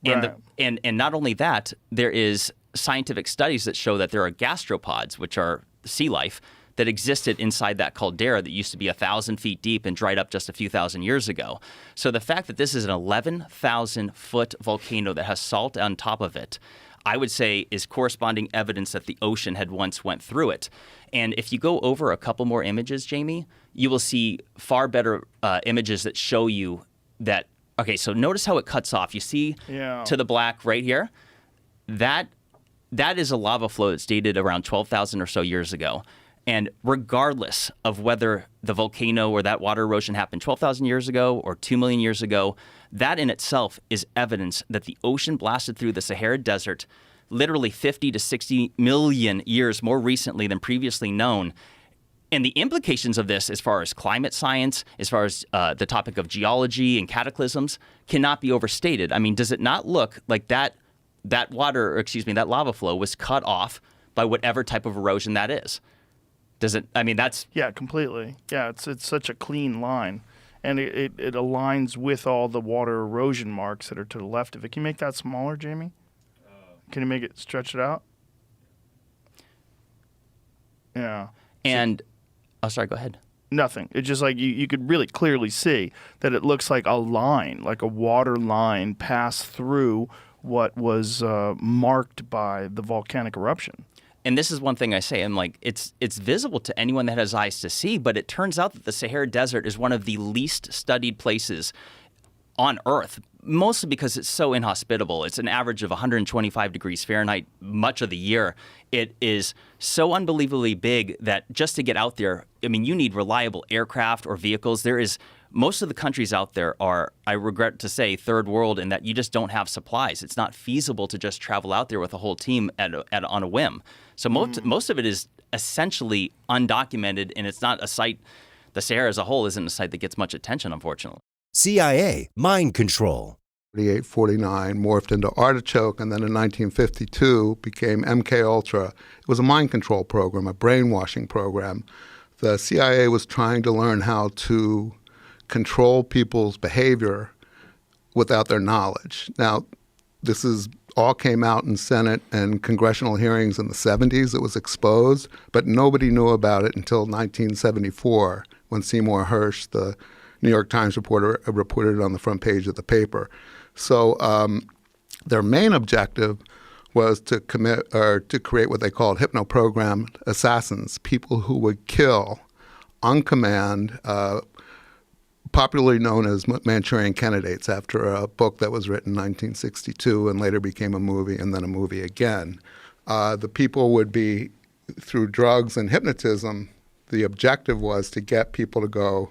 Right.
And not only that, there is scientific studies that show that there are gastropods, which are sea life, that existed inside that caldera that used to be 1,000 feet deep and dried up just a few thousand years ago. So the fact that this is an 11,000-foot volcano that has salt on top of it, I would say, is corresponding evidence that the ocean had once went through it. And if you go over a couple more images, Jamie, you will see far better images that show you that. Okay, so notice how it cuts off. You see to the black right here? That is a lava flow that's dated around 12,000 or so years ago. And regardless of whether the volcano or that water erosion happened 12,000 years ago or 2 million years ago, that in itself is evidence that the ocean blasted through the Sahara Desert literally 50 to 60 million years more recently than previously known. And the implications of this, as far as climate science, as far as the topic of geology and cataclysms, cannot be overstated. I mean, does it not look like that lava flow was cut off by whatever type of erosion that is? Does it? I mean, that's...
Yeah, completely. Yeah, it's such a clean line. And it aligns with all the water erosion marks that are to the left of it. Can you make that smaller, Jamie? Can you make it, stretch it out? Yeah.
And... Oh, sorry, go ahead.
Nothing. It's just like you could really clearly see that it looks like a line, like a water line passed through what was marked by the volcanic eruption.
And this is one thing I say, and like it's visible to anyone that has eyes to see, but it turns out that the Sahara Desert is one of the least studied places on Earth, mostly because it's so inhospitable. It's an average of 125 degrees Fahrenheit much of the year. It is so unbelievably big that just to get out there, I mean, you need reliable aircraft or vehicles. Most of the countries out there are, I regret to say, third world in that you just don't have supplies. It's not feasible to just travel out there with a whole team on a whim. So most of it is essentially undocumented, and it's not a site. The Sahara as a whole isn't a site that gets much attention, unfortunately.
CIA mind control.
48, 49 morphed into Artichoke, and then in 1952 became MK Ultra. It was a mind control program, a brainwashing program. The CIA was trying to learn how to control people's behavior without their knowledge. Now, this all came out in Senate and congressional hearings in the 70s. It was exposed, but nobody knew about it until 1974 when Seymour Hersh, the New York Times reporter, reported it on the front page of the paper. So their main objective was to create what they called hypno-programmed assassins, people who would kill on command, popularly known as Manchurian candidates, after a book that was written in 1962 and later became a movie and then a movie again. The people would be, through drugs and hypnotism, the objective was to get people to go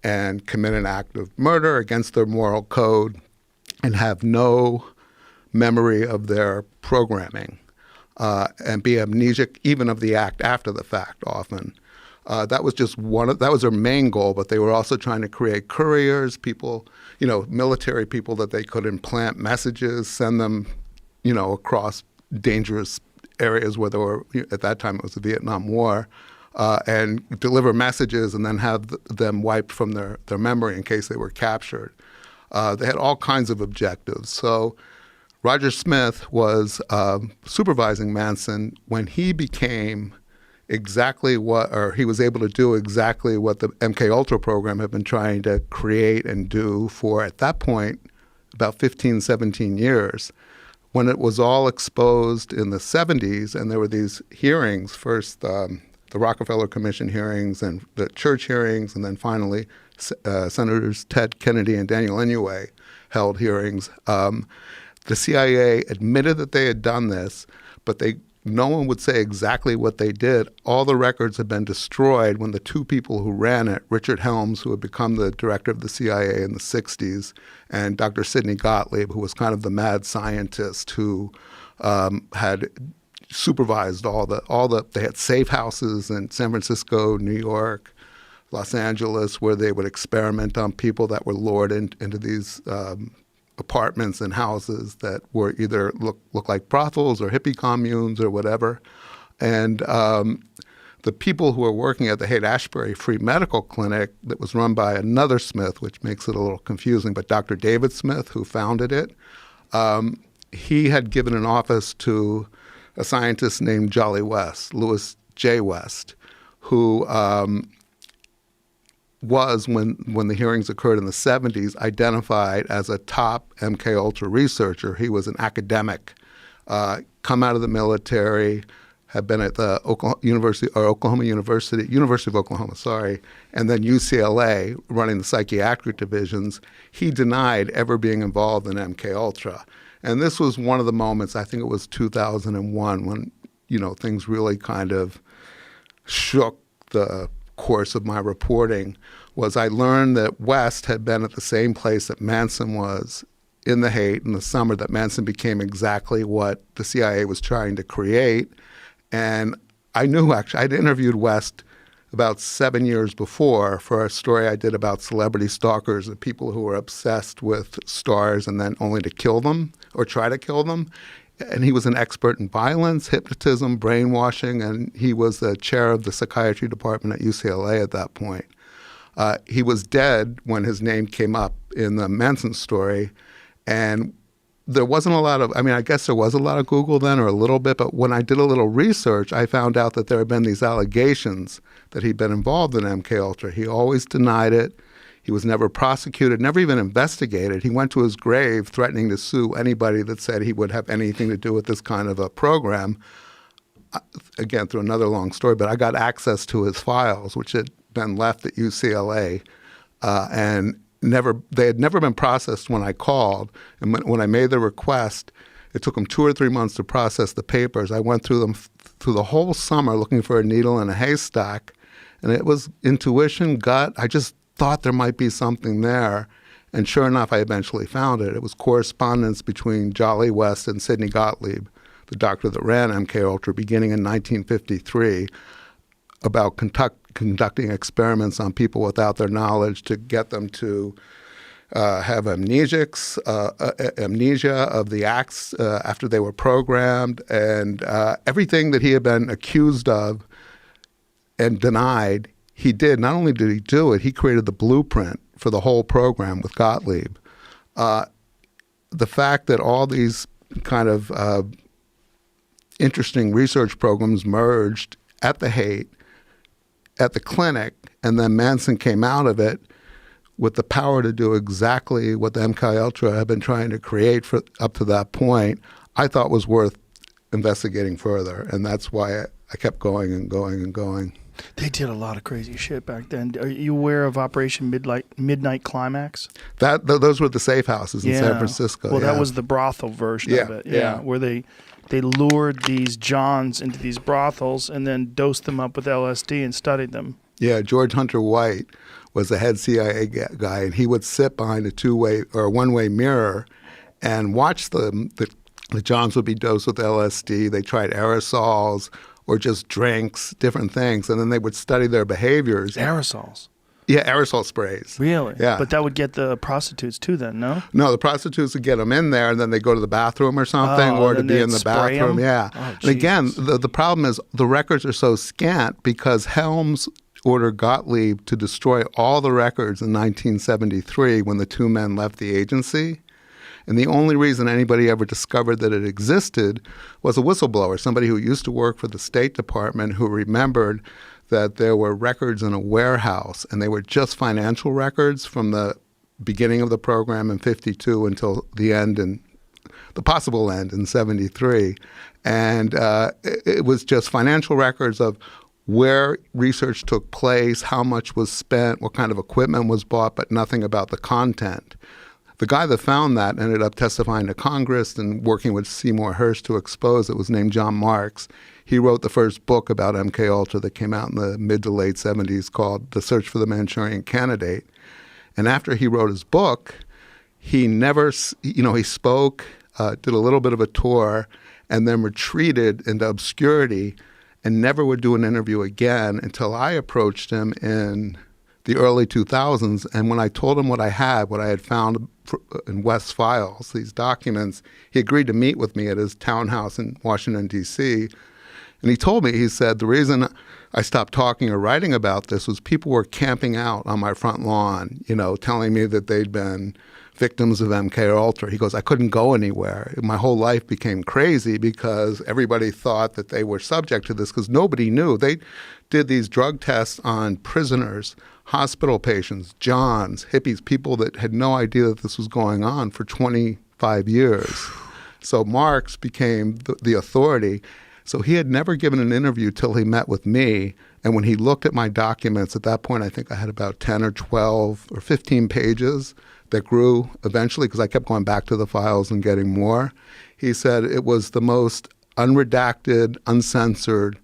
and commit an act of murder against their moral code and have no memory of their programming and be amnesic even of the act after the fact often. That was just that was their main goal, but they were also trying to create couriers, people, military people that they could implant messages, send them, across dangerous areas where there were, at that time it was the Vietnam War, and deliver messages and then have them wiped from their memory in case they were captured. They had all kinds of objectives. So Roger Smith was supervising Manson when he became he was able to do exactly what the MK Ultra program had been trying to create and do for, at that point, about 15, 17 years. When it was all exposed in the 70s, and there were these hearings, first the Rockefeller Commission hearings and the church hearings, and then finally Senators Ted Kennedy and Daniel Inouye held hearings. The CIA admitted that they had done this, but no one would say exactly what they did. All the records had been destroyed when the two people who ran it, Richard Helms, who had become the director of the CIA in the 60s, and Dr. Sidney Gottlieb, who was kind of the mad scientist who had supervised they had safe houses in San Francisco, New York, Los Angeles, where they would experiment on people that were lured into these apartments and houses that were either look like brothels or hippie communes or whatever. And the people who were working at the Haight-Ashbury Free Medical Clinic that was run by another Smith, which makes it a little confusing, but Dr. David Smith, who founded it, he had given an office to a scientist named Jolly West, Louis J. West, who was, when the hearings occurred in the 70s, identified as a top MK Ultra researcher. He was an academic, come out of the military, had been at the University of Oklahoma, and then UCLA, running the psychiatric divisions. He denied ever being involved in MK Ultra. And this was one of the moments, I think it was 2001, when, things really kind of shook the course of my reporting. Was I learned that West had been at the same place that Manson was in the Haight in the summer, that Manson became exactly what the CIA was trying to create. And I knew, actually, I'd interviewed West about 7 years before for a story I did about celebrity stalkers and people who were obsessed with stars and then only to kill them or try to kill them. And he was an expert in violence, hypnotism, brainwashing, and he was the chair of the psychiatry department at UCLA at that point. He was dead when his name came up in the Manson story, and there wasn't a lot of, I guess there was a lot of Google then, or a little bit, but when I did a little research, I found out that there had been these allegations that he'd been involved in MK Ultra. He always denied it. He was never prosecuted, never even investigated. He went to his grave threatening to sue anybody that said he would have anything to do with this kind of a program. Again, through another long story, but I got access to his files, which had been left at UCLA. And they had never been processed when I called. And when I made the request, it took them 2 or 3 months to process the papers. I went through them through the whole summer looking for a needle in a haystack. And it was intuition, gut. I just thought there might be something there. And sure enough, I eventually found it. It was correspondence between Jolly West and Sidney Gottlieb, the doctor that ran MKUltra, beginning in 1953, about conducting experiments on people without their knowledge to get them to have amnesia of the acts after they were programmed, and everything that he had been accused of and denied, he did. Not only did he do it, he created the blueprint for the whole program with Gottlieb. The fact that all these kind of interesting research programs merged at the Haight, at the clinic, and then Manson came out of it with the power to do exactly what the MKUltra had been trying to create for up to that point, I thought was worth investigating further. And that's why I kept going and going and going.
They did a lot of crazy shit back then. Are you aware of Operation Midnight Climax?
Those were the safe houses in San Francisco.
Well, that was the brothel version of it. Yeah, where they lured these Johns into these brothels and then dosed them up with LSD and studied them. Yeah,
George Hunter White was the head CIA guy, and he would sit behind a two-way or a one-way mirror and watch the Johns would be dosed with LSD. They tried aerosols or just drinks, different things, and then they would study their behaviors.
Aerosols?
Yeah, aerosol sprays.
Really?
Yeah.
But that would get the prostitutes too then, no?
No, the prostitutes would get them in there, and then they go to the bathroom or something, or to be in the bathroom. Them? Yeah.
Oh,
and again, the problem is the records are so scant because Helms ordered Gottlieb to destroy all the records in 1973 when the two men left the agency. And the only reason anybody ever discovered that it existed was a whistleblower, somebody who used to work for the State Department who remembered that there were records in a warehouse, and they were just financial records from the beginning of the program in 52 until the end, and the possible end in 73. And it was just financial records of where research took place, how much was spent, what kind of equipment was bought, but nothing about the content. The guy that found that ended up testifying to Congress and working with Seymour Hersh to expose it was named John Marks. He wrote the first book about MKUltra that came out in the mid to late 70s called The Search for the Manchurian Candidate. And after he wrote his book, he never, he spoke, did a little bit of a tour, and then retreated into obscurity and never would do an interview again until I approached him in the early 2000s. And when I told him what I had found in West's files, these documents, he agreed to meet with me at his townhouse in Washington, D.C. And he told me, he said, the reason I stopped talking or writing about this was people were camping out on my front lawn, telling me that they'd been victims of MKUltra. He goes, I couldn't go anywhere. My whole life became crazy because everybody thought that they were subject to this because nobody knew. They did these drug tests on prisoners, hospital patients, Johns, hippies, people that had no idea that this was going on for 25 years. So Marks became the authority. So he had never given an interview till he met with me. And when he looked at my documents, at that point, I think I had about 10 or 12 or 15 pages that grew eventually because I kept going back to the files and getting more. He said it was the most unredacted, uncensored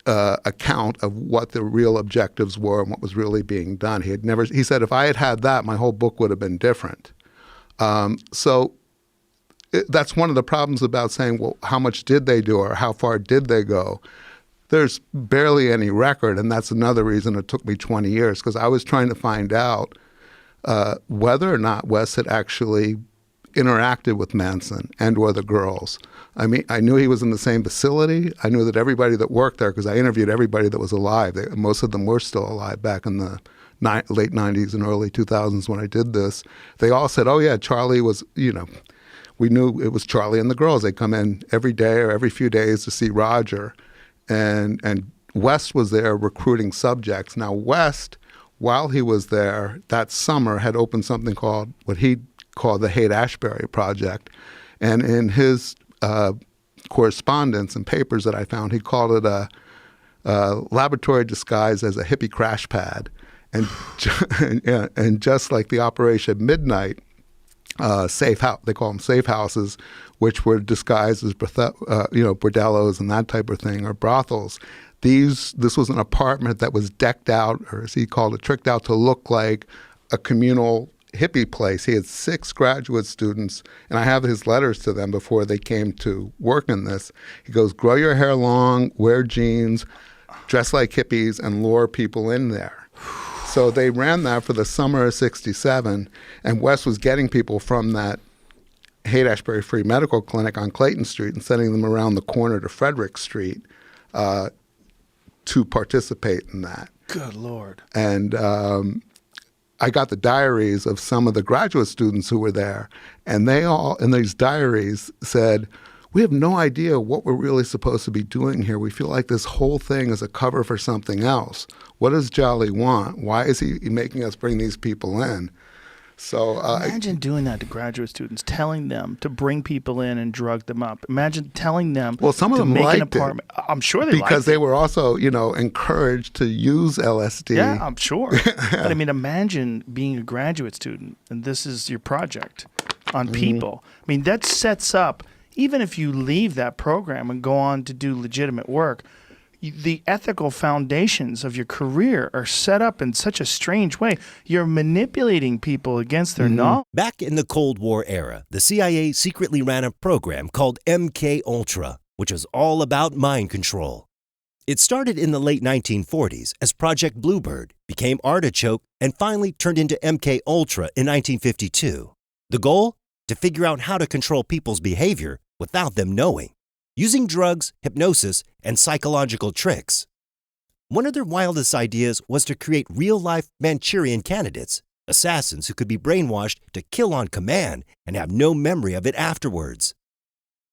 account of what the real objectives were and what was really being done. He said if I had had that, my whole book would have been different. That's one of the problems about saying, well, how much did they do or how far did they go? There's barely any record, and that's another reason it took me 20 years because I was trying to find out whether or not Wes had actually interacted with Manson and or the girls. I mean, I knew he was in the same facility. I knew that everybody that worked there, because I interviewed everybody that was alive. Most of them were still alive back in the late 90s and early 2000s when I did this. They all said, oh, yeah, Charlie was, we knew it was Charlie and the girls. They come in every day or every few days to see Roger. And West was there recruiting subjects. Now, West, while he was there, that summer had opened something called what he called the Haight-Ashbury Project. And in his correspondence and papers that I found, he called it a laboratory disguised as a hippie crash pad. And and just like the Operation Midnight safe house, they call them safe houses, which were disguised as bordellos and that type of thing, or brothels. This was an apartment that was decked out, or as he called it, tricked out to look like a communal hippie place. He had 6 graduate students, and I have his letters to them before they came to work in this. He goes, grow your hair long, wear jeans, dress like hippies, and lure people in there. So they ran that for the summer of '67, and Wes was getting people from that Haight-Ashbury Free Medical Clinic on Clayton Street and sending them around the corner to Frederick Street to participate in that.
Good Lord.
And I got the diaries of some of the graduate students who were there, and they all, in these diaries, said, we have no idea what we're really supposed to be doing here. We feel like this whole thing is a cover for something else. What does Jolly want? Why is he making us bring these people in? So
imagine doing that to graduate students, telling them to bring people in and drug them up. Imagine telling them
some of
to
them
make an
liked
apartment.
it.
I'm sure they liked it.
Because they were also, encouraged to use LSD.
Yeah, I'm sure. But I mean, imagine being a graduate student and this is your project on people. I mean, that sets up, even if you leave that program and go on to do legitimate work, the ethical foundations of your career are set up in such a strange way. You're manipulating people against their knowledge.
Back in the Cold War era, the CIA secretly ran a program called MK Ultra, which was all about mind control. It started in the late 1940s as Project Bluebird, became Artichoke, and finally turned into MK Ultra in 1952. The goal? To figure out how to control people's behavior without them knowing, using drugs, hypnosis, and psychological tricks. One of their wildest ideas was to create real-life Manchurian candidates, assassins who could be brainwashed to kill on command and have no memory of it afterwards.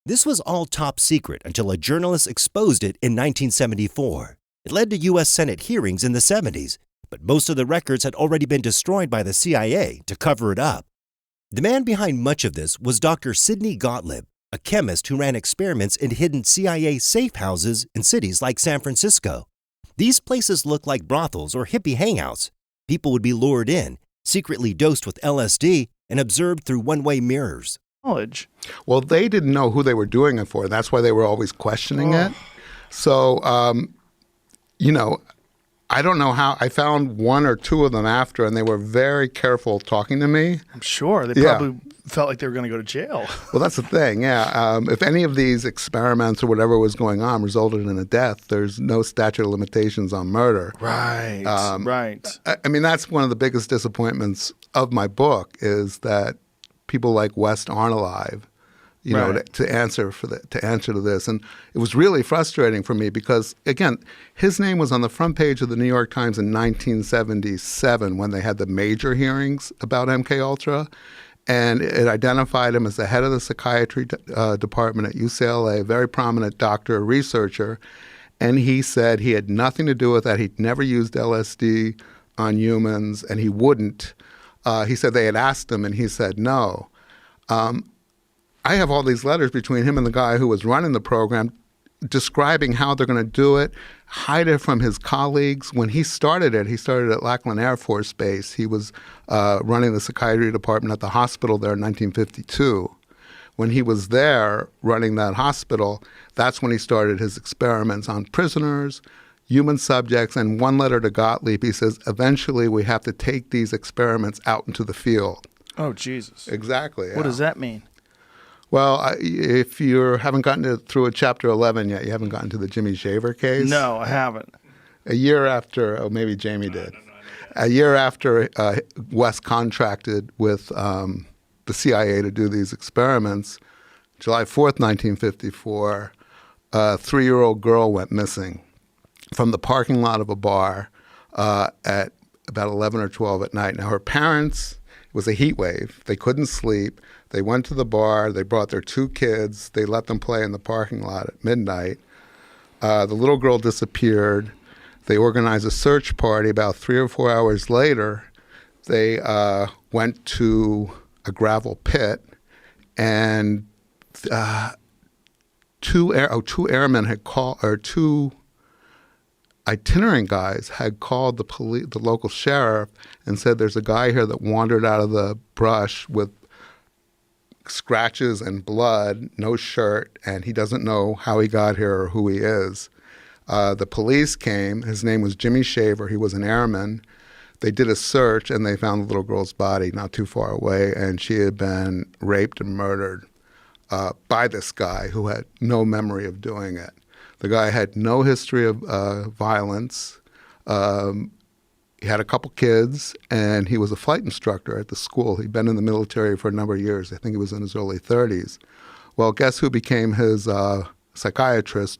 This was all top secret until a journalist exposed it in 1974. It led to U.S. Senate hearings in the 70s, but most of the records had already been destroyed by the CIA to cover it up. The man behind much of this was Dr. Sidney Gottlieb, a chemist who ran experiments in hidden CIA safe houses in cities like San Francisco. These places looked like brothels or hippie hangouts. People would be lured in, secretly dosed with LSD, and observed through one-way mirrors.
Knowledge.
Well, they didn't know who they were doing it for. That's why they were always questioning it. So, I don't know how. I found 1 or 2 of them after, and they were very careful talking to me.
I'm sure. They probably felt like they were going to go to jail.
Well, that's the thing, yeah. If any of these experiments or whatever was going on resulted in a death, there's no statute of limitations on murder.
Right, right.
I mean, that's one of the biggest disappointments of my book is that people like West aren't alive. To answer to this. And it was really frustrating for me because, again, his name was on the front page of the New York Times in 1977 when they had the major hearings about MK Ultra. And it identified him as the head of the psychiatry department at UCLA, a very prominent doctor, researcher. And he said he had nothing to do with that. He'd never used LSD on humans, and he wouldn't. He said they had asked him, and he said no. I have all these letters between him and the guy who was running the program describing how they're going to do it, hide it from his colleagues. When he started at Lackland Air Force Base. He was running the psychiatry department at the hospital there in 1952. When he was there running that hospital, that's when he started his experiments on prisoners, human subjects, and one letter to Gottlieb, he says, eventually we have to take these experiments out into the field.
Oh, Jesus.
Exactly.
What does that mean?
Well, if you haven't gotten through Chapter 11 yet, you haven't gotten to the Jimmy Shaver case.
No, I haven't.
A year after, maybe Jamie did. A year after West contracted with the CIA to do these experiments, July 4th, 1954, a 3-year-old girl went missing from the parking lot of a bar at about 11 or 12 at night. Now, her parents, it was a heat wave. They couldn't sleep. They went to the bar. They brought their 2 kids. They let them play in the parking lot at midnight. The little girl disappeared. They organized a search party. About 3 or 4 hours later, they went to a gravel pit, and two airmen had called, or two itinerant guys had called the local sheriff and said, there's a guy here that wandered out of the brush with scratches and blood, no shirt, and he doesn't know how he got here or who he is. The police came. His name was Jimmy Shaver. He was an airman. They did a search, and they found the little girl's body not too far away, and she had been raped and murdered by this guy who had no memory of doing it. The guy had no history of violence. He had a couple kids, and he was a flight instructor at the school. He'd been in the military for a number of years. I think he was in his early 30s. Well, guess who became his psychiatrist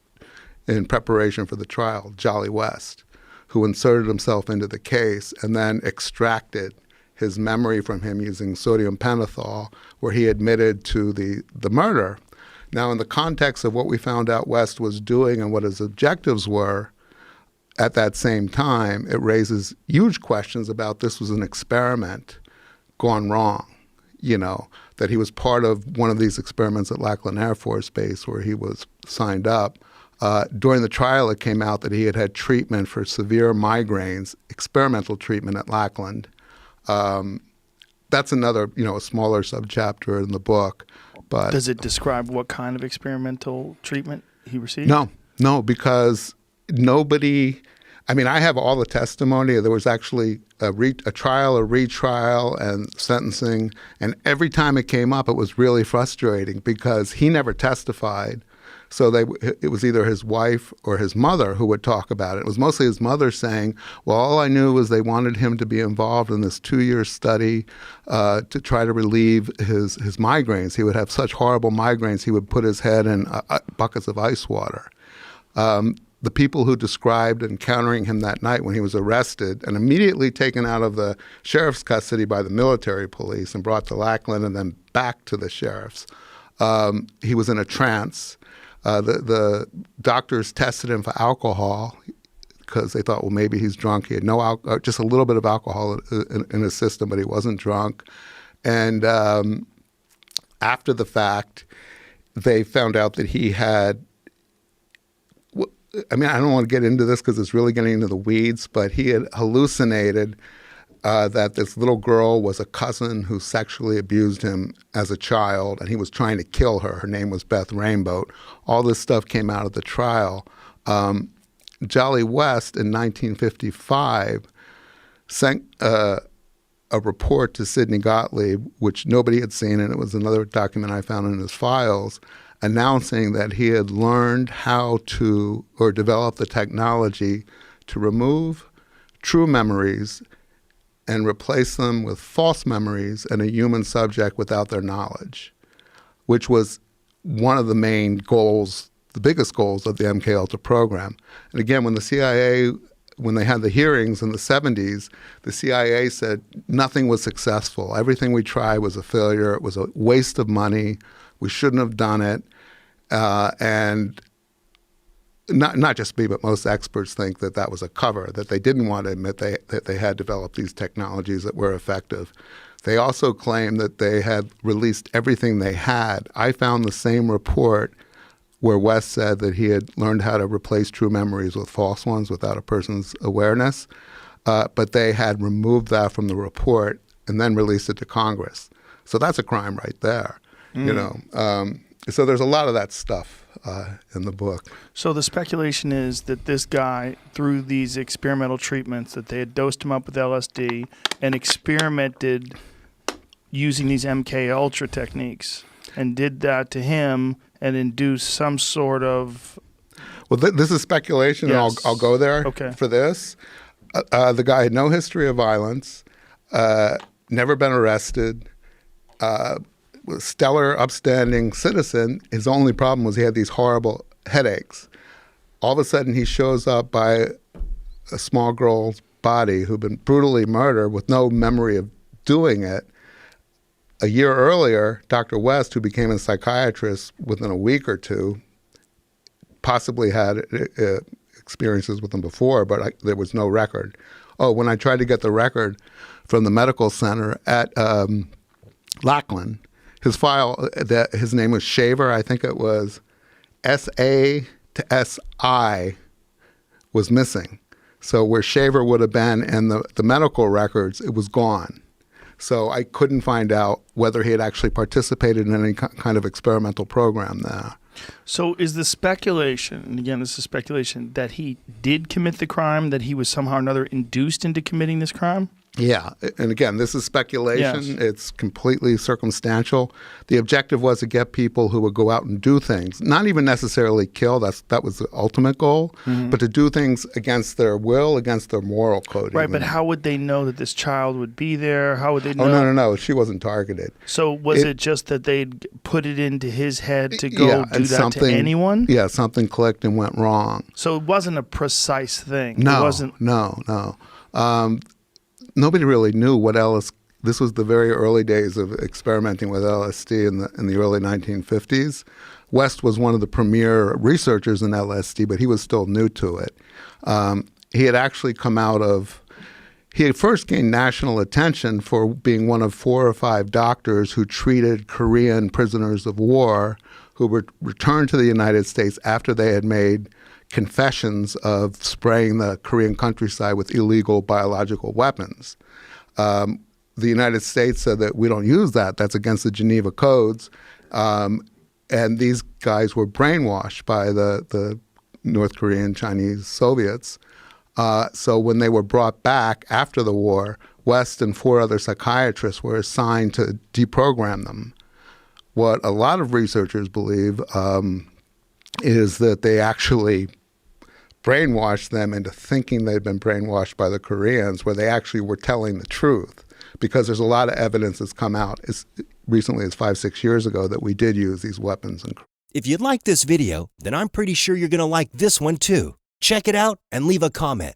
in preparation for the trial? Jolly West, who inserted himself into the case and then extracted his memory from him using sodium pentothal, where he admitted to the murder. Now, in the context of what we found out West was doing and what his objectives were, at that same time, it raises huge questions about this was an experiment gone wrong, that he was part of one of these experiments at Lackland Air Force Base where he was signed up. During the trial, it came out that he had had treatment for severe migraines, experimental treatment at Lackland. That's another, a smaller subchapter in the book. But
does it describe what kind of experimental treatment he received?
No, because nobody. I have all the testimony. There was actually a trial, a retrial, and sentencing. And every time it came up, it was really frustrating because he never testified. So it was either his wife or his mother who would talk about it. It was mostly his mother saying, well, all I knew was they wanted him to be involved in this 2-year study to try to relieve his migraines. He would have such horrible migraines, he would put his head in buckets of ice water. The people who described encountering him that night when he was arrested and immediately taken out of the sheriff's custody by the military police and brought to Lackland and then back to the sheriff's, he was in a trance. The doctors tested him for alcohol because they thought, well, maybe he's drunk. He had just a little bit of alcohol in his system, but he wasn't drunk. And after the fact, they found out that he had, I don't want to get into this because it's really getting into the weeds, but he had hallucinated that this little girl was a cousin who sexually abused him as a child, and he was trying to kill her. Her name was Beth Rainbow. All this stuff came out of the trial. Jolly West in 1955 sent a report to Sidney Gottlieb, which nobody had seen, and it was another document I found in his files, announcing that he had learned how to, or developed the technology to remove true memories and replace them with false memories and a human subject without their knowledge, which was one of the main goals, the biggest goals of the MKUltra program. And again, when the CIA, when they had the hearings in the 70s, the CIA said nothing was successful. Everything we tried was a failure. It was a waste of money. We shouldn't have done it. And not just me, but most experts think that that was a cover, that they didn't want to admit that they had developed these technologies that were effective. They also claim that they had released everything they had. I found the same report where West said that he had learned how to replace true memories with false ones without a person's awareness, but they had removed that from the report and then released it to Congress. So that's a crime right there, So there's a lot of that stuff in the book.
So the speculation is that this guy, through these experimental treatments, that they had dosed him up with LSD and experimented using these MKUltra techniques and did that to him and induced some sort of...
Well, this is speculation, yes. And I'll go there for this. The guy had no history of violence, never been arrested, stellar, upstanding citizen. His only problem was he had these horrible headaches. All of a sudden, he shows up by a small girl's body who'd been brutally murdered with no memory of doing it. A year earlier, Dr. West, who became a psychiatrist within a week or two, possibly had experiences with him before, but there was no record. Oh, when I tried to get the record from the medical center at Lackland, his file, his name was Shaver. I think it was S-A to S-I was missing. So where Shaver would have been and the medical records, it was gone. So I couldn't find out whether he had actually participated in any kind of experimental program there.
So is the speculation, and again, this is speculation, that he did commit the crime, that he was somehow or another induced into committing this crime?
Yeah, and again, this is speculation.
Yes.
It's completely circumstantial. The objective was to get people who would go out and do things, not even necessarily kill. That was the ultimate goal, but to do things against their will, against their moral code.
Right,
even.
but how would they know that this child would be there? How would they know?
Oh, no. She wasn't targeted.
So was it just that they'd put it into his head to go do
and
that to anyone?
Yeah, something clicked and went wrong.
So it wasn't a precise thing.
No,
It wasn't.
no. Nobody really knew what this was the very early days of experimenting with LSD in the early 1950s. West was one of the premier researchers in LSD, but he was still new to it. He had actually he had first gained national attention for being one of 4 or 5 doctors who treated Korean prisoners of war who were returned to the United States after they had made confessions of spraying the Korean countryside with illegal biological weapons. The United States said that we don't use that. That's against the Geneva Codes. And these guys were brainwashed by the North Korean, Chinese, Soviets. So when they were brought back after the war, West and 4 other psychiatrists were assigned to deprogram them. What a lot of researchers believe is that they actually brainwashed them into thinking they'd been brainwashed by the Koreans, where they actually were telling the truth. Because there's a lot of evidence that's come out as recently as 5-6 years ago that we did use these weapons.
If you like this video, then I'm pretty sure you're going to like this one too. Check it out and leave a comment.